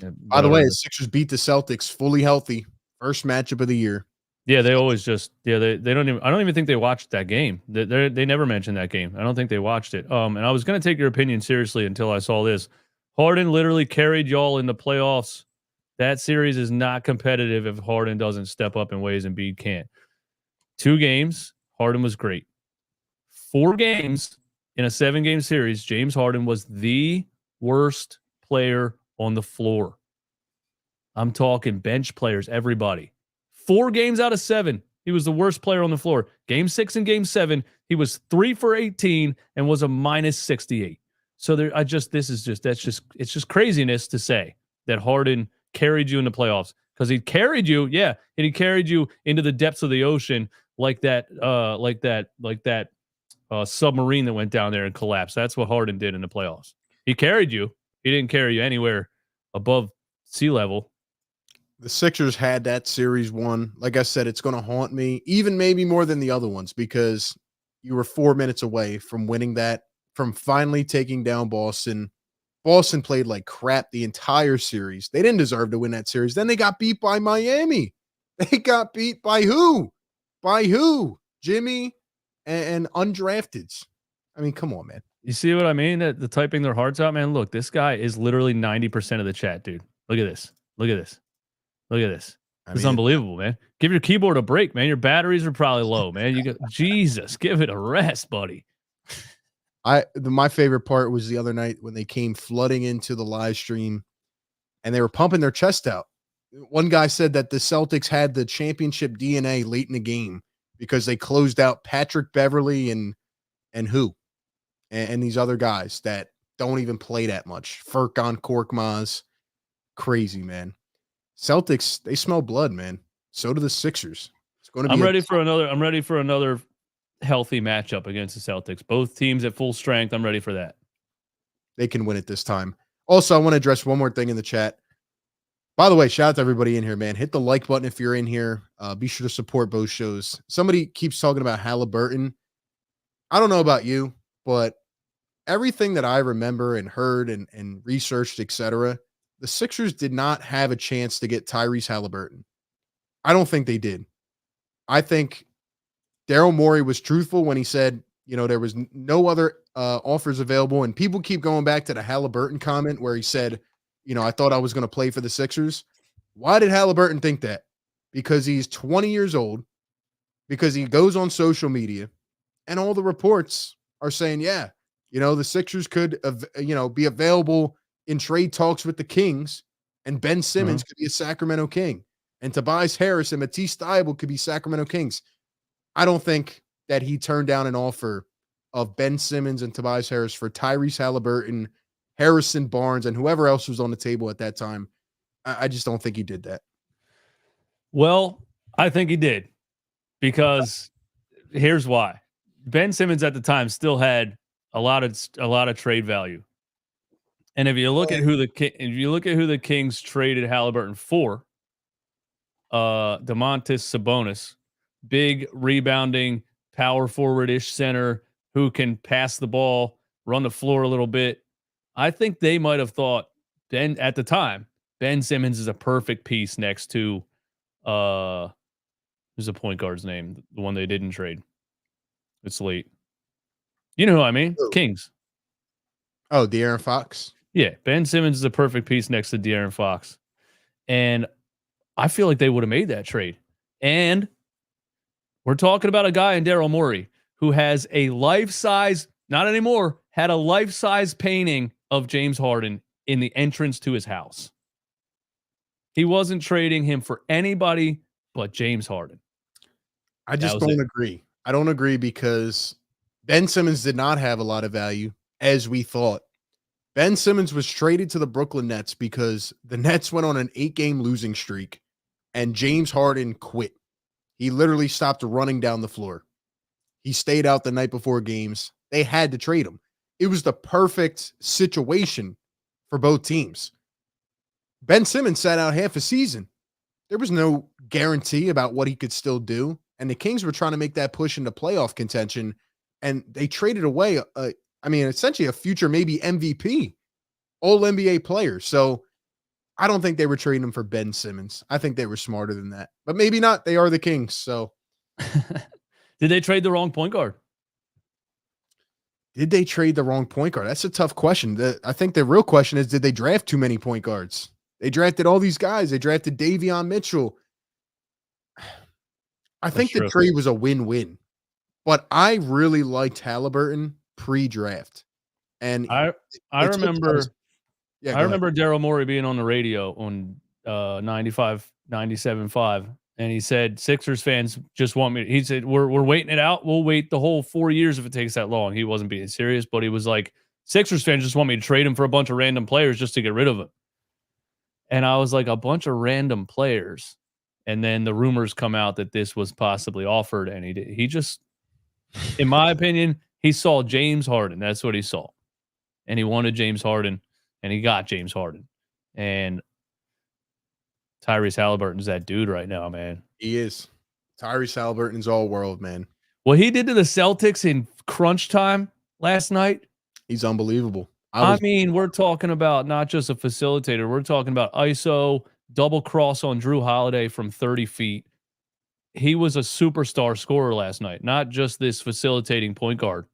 By the way, the Sixers beat the Celtics fully healthy. First matchup of the year. Yeah, they always just they don't even. I don't even think they watched that game. They never mentioned that game. I don't think they watched it. And I was going to take your opinion seriously until I saw this. Harden literally carried y'all in the playoffs. That series is not competitive if Harden doesn't step up in ways Embiid can't. 2 games, Harden was great. 4 games in a 7-game series, James Harden was the worst player on the floor. I'm talking bench players, everybody. 4 games out of 7, he was the worst player on the floor. Game 6 and Game 7, he was 3 for 18 and was a minus 68. So it's just craziness to say that Harden carried you in the playoffs, because he carried you, and he carried you into the depths of the ocean like that submarine that went down there and collapsed. That's what Harden did in the playoffs. He carried you. He didn't carry you anywhere above sea level. The Sixers had that series won. Like I said, it's going to haunt me, even maybe more than the other ones, because you were 4 minutes away from winning that, from finally taking down Boston. Boston played like crap the entire series. They didn't deserve to win that series. Then they got beat by Miami. They got beat by who? By who? Jimmy and undrafteds. I mean, come on, man. You see what I mean? That the typing their hearts out, man. Look, this guy is literally 90% of the chat, dude. Look at this. Look at this. Look at this. It's unbelievable, man. Give your keyboard a break, man. Your batteries are probably low, man. You got Jesus, give it a rest, buddy. My favorite part was the other night when they came flooding into the live stream and they were pumping their chest out. One guy said that the Celtics had the championship DNA late in the game because they closed out Patrick Beverley and who? And these other guys that don't even play that much. Furkan Korkmaz. Crazy, man. Celtics, they smell blood, man. So do the Sixers. It's going to be I'm ready for another healthy matchup against the Celtics. Both teams at full strength. I'm ready for that. They can win it this time. Also, I want to address one more thing in the chat. By the way, shout out to everybody in here, man. Hit the like button if you're in here. Be sure to support both shows. Somebody keeps talking about Halliburton. I don't know about you, but everything that I remember and heard and researched, etc., the Sixers did not have a chance to get Tyrese Halliburton. I don't think they did. I think Daryl Morey was truthful when he said, there was no other offers available. And people keep going back to the Halliburton comment where he said, I thought I was going to play for the Sixers. Why did Halliburton think that? Because he's 20 years old, because he goes on social media, and all the reports are saying, yeah, the Sixers could, be available in trade talks with the Kings, and Ben Simmons could be a Sacramento King, and Tobias Harris and Matisse Thybulle could be Sacramento Kings. I don't think that he turned down an offer of Ben Simmons and Tobias Harris for Tyrese Halliburton, Harrison Barnes, and whoever else was on the table at that time. I just don't think he did that. Well, I think he did, because here's why. Ben Simmons at the time still had a lot of trade value. And if you look at who the Kings traded Halliburton for, Domantas Sabonis, big rebounding, power forward-ish center who can pass the ball, run the floor a little bit. I think they might have thought at the time, Ben Simmons is a perfect piece next to who's the point guard's name? The one they didn't trade. It's late. You know who I mean? Who? Kings. Oh, De'Aaron Fox? Yeah, Ben Simmons is a perfect piece next to De'Aaron Fox. And I feel like they would have made that trade. And we're talking about a guy in Daryl Morey who has a life-size, not anymore, had a life-size painting of James Harden in the entrance to his house. He wasn't trading him for anybody but James Harden. I just don't agree. I don't agree because Ben Simmons did not have a lot of value as we thought. Ben Simmons was traded to the Brooklyn Nets because the Nets went on an 8-game losing streak and James Harden quit. He literally stopped running down the floor. He stayed out the night before games. They had to trade him. It was the perfect situation for both teams. Ben Simmons sat out half a season. There was no guarantee about what he could still do. And the Kings were trying to make that push into playoff contention. And they traded away, essentially a future maybe MVP, all NBA player. So I don't think they were trading him for Ben Simmons. I think they were smarter than that. But maybe not. They are the Kings. So did they trade the wrong point guard? Did they trade the wrong point guard? That's a tough question. I think the real question is, did they draft too many point guards? They drafted all these guys. They drafted Davion Mitchell. I think the trade was a win-win, but I really liked Halliburton pre-draft. And I remember Daryl Morey being on the radio on 97.5, and he said, Sixers fans just want me. He said, we're waiting it out. We'll wait the whole 4 years if it takes that long. He wasn't being serious, but he was like, Sixers fans just want me to trade him for a bunch of random players just to get rid of him. And I was like, a bunch of random players. And then the rumors come out that this was possibly offered. And he just, in my opinion, he saw James Harden. That's what he saw. And he wanted James Harden. And he got James Harden. And Tyrese Halliburton's that dude right now, man. He is. Tyrese Halliburton's all world, man. What he did to the Celtics in crunch time last night. He's unbelievable. I mean, we're talking about not just a facilitator. We're talking about ISO, double cross on Drew Holiday from 30 feet. He was a superstar scorer last night, not just this facilitating point guard.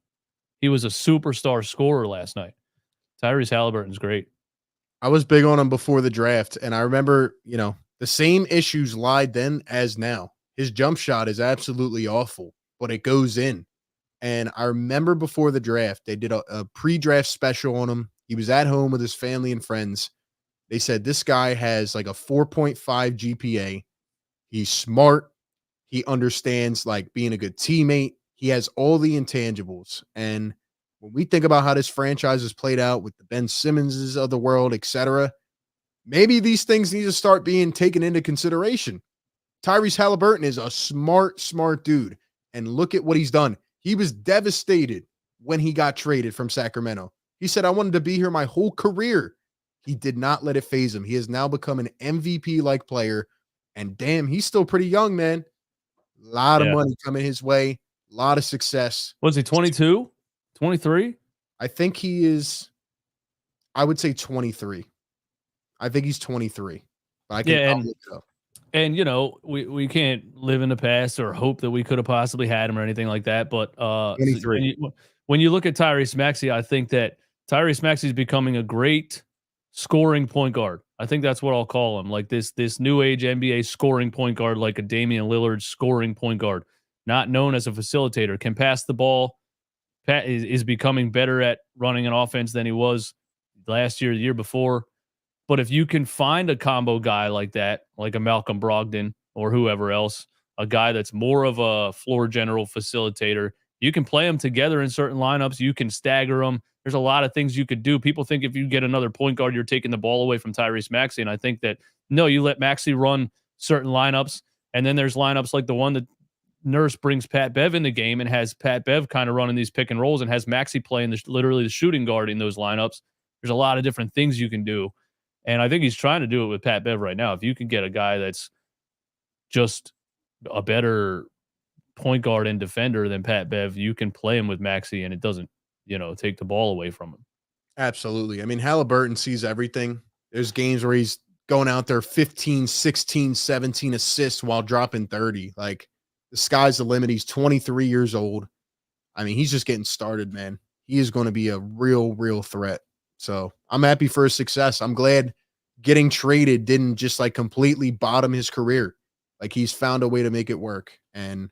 He was a superstar scorer last night. Tyrese Halliburton's great. I was big on him before the draft, and I remember, the same issues lied then as now. His jump shot is absolutely awful, but it goes in. And I remember before the draft, they did a pre-draft special on him. He was at home with his family and friends. They said this guy has like a 4.5 GPA. He's smart. He understands like being a good teammate. He has all the intangibles. And when we think about how this franchise has played out with the Ben Simmonses of the world, etc., maybe these things need to start being taken into consideration. Tyrese Halliburton is a smart dude. And look at what he's done. He was devastated when he got traded from Sacramento. He said, I wanted to be here my whole career. He did not let it phase him. He has now become an MVP-like player. And damn, he's still pretty young, man. A lot of money coming his way. A lot of success. Was he 22? 23? I think he is, I would say 23. I think he's 23. But I'll look it up. And, you know, we can't live in the past or hope that we could have possibly had him or anything like that. But when 23. you look at Tyrese Maxey, I think that Tyrese Maxey is becoming a great scoring point guard. I think that's what I'll call him. Like this new age NBA scoring point guard, like a Damian Lillard scoring point guard, not known as a facilitator, can pass the ball. Pat is becoming better at running an offense than he was last year, the year before. But if you can find a combo guy like that, like a Malcolm Brogdon or whoever else, a guy that's more of a floor general facilitator, you can play them together in certain lineups. You can stagger them. There's a lot of things you could do. People think if you get another point guard, you're taking the ball away from Tyrese Maxey. And I think that, no, you let Maxey run certain lineups. And then there's lineups like the one that Nurse brings Pat Bev in the game and has Pat Bev kind of running these pick and rolls and has Maxey playing literally the shooting guard in those lineups. There's a lot of different things you can do. And I think he's trying to do it with Pat Bev right now. If you can get a guy that's just a better point guard and defender than Pat Bev, you can play him with Maxey and it doesn't, take the ball away from him. Absolutely. I mean, Halliburton sees everything. There's games where he's going out there 15, 16, 17 assists while dropping 30. Like, the sky's the limit. He's 23 years old. I mean, he's just getting started, man. He is going to be a real threat. So I'm happy for his success. I'm glad getting traded didn't just like completely bottom his career. Like, he's found a way to make it work. And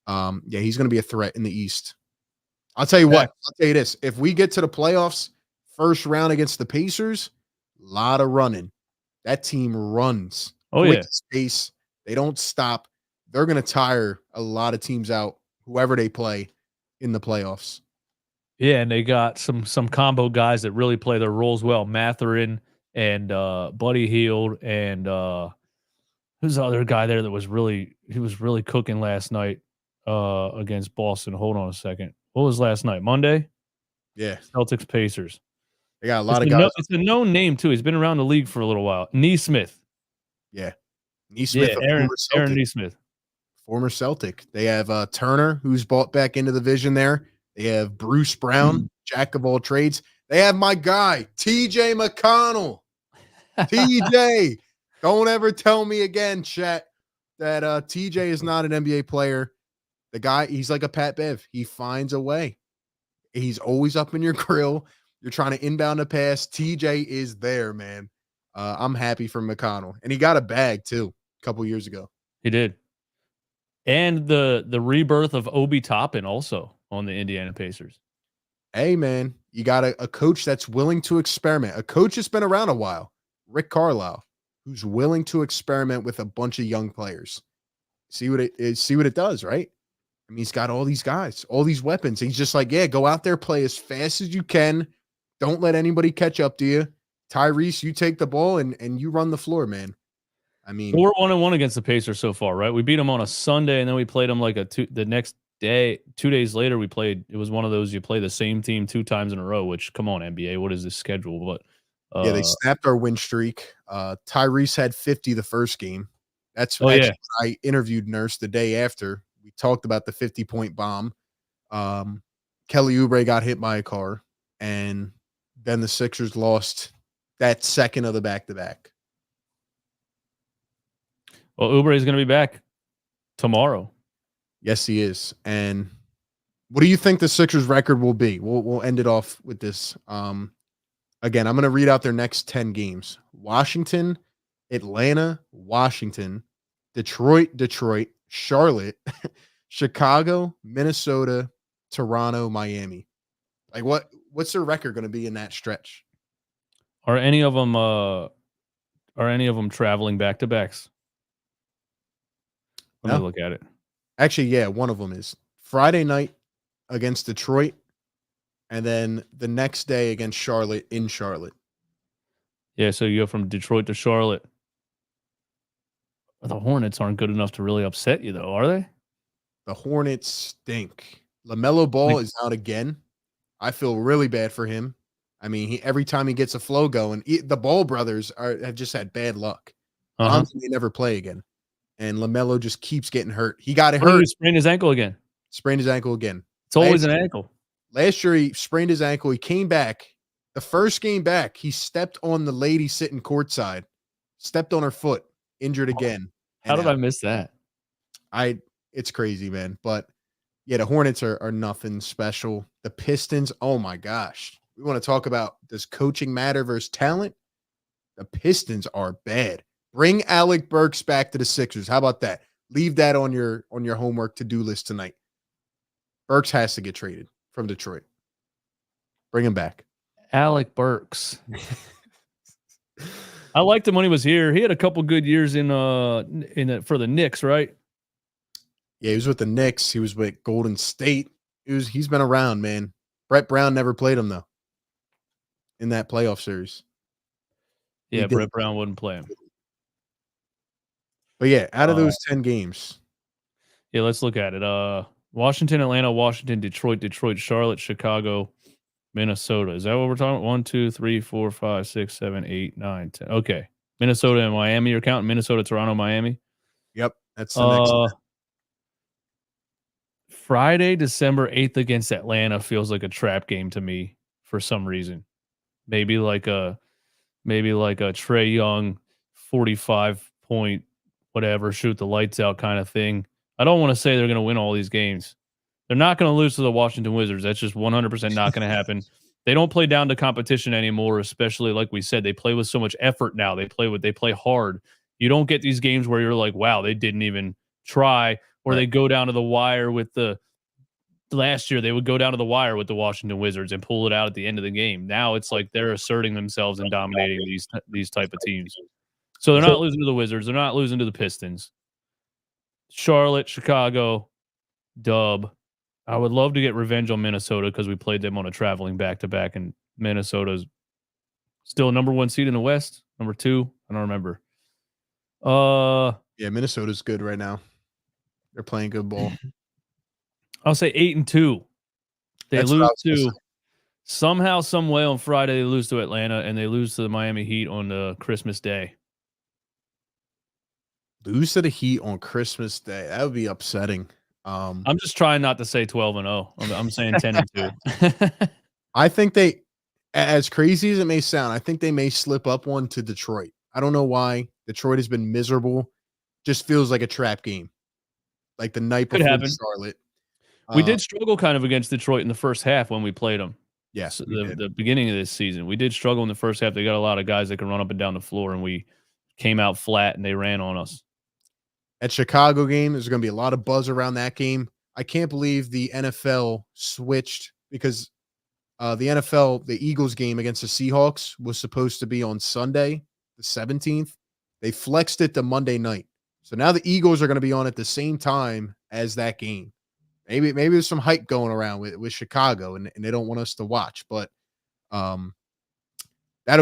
he's going to be a threat in the East. I'll tell you what, I'll tell you this. If we get to the playoffs, first round against the Pacers, a lot of running. That team runs. Oh, yeah. Space. They don't stop. They're going to tire a lot of teams out, whoever they play in the playoffs. Yeah, and they got some combo guys that really play their roles well. Matherin and Buddy Hield and who's the other guy there that was really cooking last night against Boston. Hold on a second. What was last night? Monday? Yeah. Celtics Pacers. They got a lot of guys. It's a known name too. He's been around the league for a little while. Nesmith. Yeah. Nesmith. Yeah, Aaron Nesmith. Former Celtic. They have Turner, who's bought back into the vision there. They have Bruce Brown, jack of all trades. They have my guy, TJ McConnell. TJ. Don't ever tell me again, chat, that TJ is not an NBA player. The guy, he's like a Pat Bev. He finds a way. He's always up in your grill. You're trying to inbound a pass. TJ is there, man. I'm happy for McConnell. And he got a bag, too, a couple years ago. He did. And the rebirth of Obi Toppin also on the Indiana Pacers. Hey, man, you got a coach that's willing to experiment. A coach that's been around a while, Rick Carlisle, who's willing to experiment with a bunch of young players. See what it does, right? I mean, he's got all these guys, all these weapons. He's just like, yeah, go out there, play as fast as you can. Don't let anybody catch up to you. Tyrese, you take the ball and you run the floor, man. I mean, we're 1-1 against the Pacers so far, right? We beat them on a Sunday, and then we played them like the next day. 2 days later, we played. It was one of those you play the same team 2 times in a row. Which, come on, NBA, what is this schedule? But they snapped our win streak. Tyrese had 50 the first game. That's I interviewed Nurse the day after. We talked about the 50-point bomb. Kelly Oubre got hit by a car, and then the Sixers lost that second of the back-to-back. Well, Oubre is going to be back tomorrow. Yes, he is. And what do you think the Sixers record will be? We'll end it off with this. Again, I'm going to read out their next 10 games. Washington, Atlanta, Washington, Detroit, Charlotte, Chicago, Minnesota, Toronto, Miami. Like what's their record going to be in that stretch? Are any of them traveling back-to-backs? Let me look at it. Actually, yeah, one of them is Friday night against Detroit, and then the next day against Charlotte in Charlotte. Yeah, so you go from Detroit to Charlotte. The Hornets aren't good enough to really upset you, though, are they? The Hornets stink. LaMelo Ball is out again. I feel really bad for him. I mean, every time he gets a flow going, the Ball brothers have just had bad luck. They never play again. And LaMelo just keeps getting hurt. He got hurt. He sprained his ankle again. It's always an ankle. Last year, he sprained his ankle. He came back. The first game back, he stepped on the lady sitting courtside, stepped on her foot, injured again. How did I miss that? It's crazy, man. But yeah, the Hornets are nothing special. The Pistons, oh my gosh. We want to talk about, does coaching matter versus talent? The Pistons are bad. Bring Alec Burks back to the Sixers. How about that? Leave that on your homework to-do list tonight. Burks has to get traded from Detroit. Bring him back. Alec Burks. I liked him when he was here. He had a couple good years for the Knicks, right? Yeah, he was with the Knicks. He was with Golden State. He's been around, man. Brett Brown never played him though in that playoff series. Yeah, Brett Brown wouldn't play him. But yeah, out of those 10 games. Yeah, let's look at it. Washington, Atlanta, Washington, Detroit, Charlotte, Chicago, Minnesota. Is that what we're talking about? 1, 2, 3, 4, 5, 6, 7, 8, 9, 10. Okay. Minnesota and Miami. You're counting Minnesota, Toronto, Miami. Yep. That's the next. Friday, December 8th against Atlanta feels like a trap game to me for some reason. Maybe like a Trae Young 45-point whatever, shoot the lights out kind of thing. I don't want to say they're going to win all these games. They're not going to lose to the Washington Wizards. That's just 100% not going to happen. They don't play down to competition anymore, especially like we said, they play with so much effort now. They play hard. You don't get these games where you're like, wow, they didn't even try, or they go down to the wire with last year they would go down to the wire with the Washington Wizards and pull it out at the end of the game. Now it's like they're asserting themselves and dominating these type of teams. So they're not losing to the Wizards. They're not losing to the Pistons. Charlotte, Chicago, dub. I would love to get revenge on Minnesota because we played them on a traveling back-to-back, and Minnesota's still number 1 seed in the West. Number 2, I don't remember. Yeah, Minnesota's good right now. They're playing good ball. I'll say 8-2. They lose to somehow, some way on Friday. They lose to Atlanta, and they lose to the Miami Heat on the Christmas Day. Lose to the Heat on Christmas Day. That would be upsetting. I'm just trying not to say 12-0. I'm saying 10-2. I think they, as crazy as it may sound, I think they may slip up one to Detroit. I don't know why. Detroit has been miserable. Just feels like a trap game. Like the night before Charlotte. We did struggle kind of against Detroit in the first half when we played them. Yes, the beginning of this season. We did struggle in the first half. They got a lot of guys that can run up and down the floor, and we came out flat, and they ran on us. That Chicago game, there's going to be a lot of buzz around that game. I can't believe the NFL switched because the Eagles game against the Seahawks was supposed to be on Sunday, the 17th. They flexed it to Monday night. So now the Eagles are going to be on at the same time as that game. Maybe there's some hype going around with Chicago, and they don't want us to watch. But that'll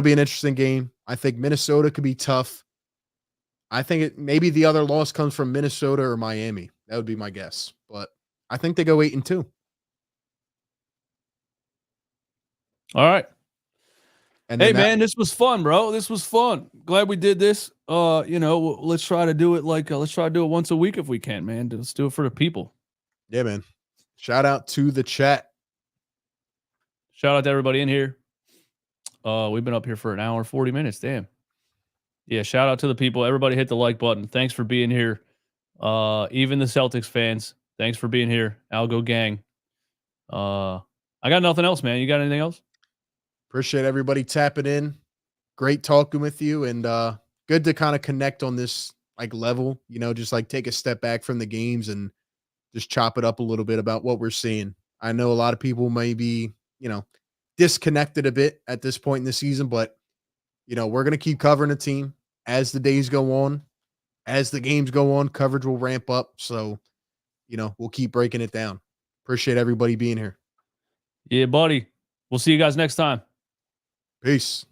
be an interesting game. I think Minnesota could be tough. I think maybe the other loss comes from Minnesota or Miami. That would be my guess. But I think they go 8-2. All right. Hey, man, this was fun, bro. This was fun. Glad we did this. Let's try to do it let's try to do it once a week if we can, man. Let's do it for the people. Yeah, man. Shout out to the chat. Shout out to everybody in here. We've been up here for an hour, 40 minutes. Damn. Yeah, shout out to the people. Everybody hit the like button. Thanks for being here. Even the Celtics fans, thanks for being here. Algo gang. I got nothing else, man. You got anything else? Appreciate everybody tapping in. Great talking with you, and good to kind of connect on this level, just take a step back from the games and just chop it up a little bit about what we're seeing. I know a lot of people may be, disconnected a bit at this point in the season, but we're going to keep covering the team as the days go on, as the games go on, coverage will ramp up. So, we'll keep breaking it down. Appreciate everybody being here. Yeah, buddy. We'll see you guys next time. Peace.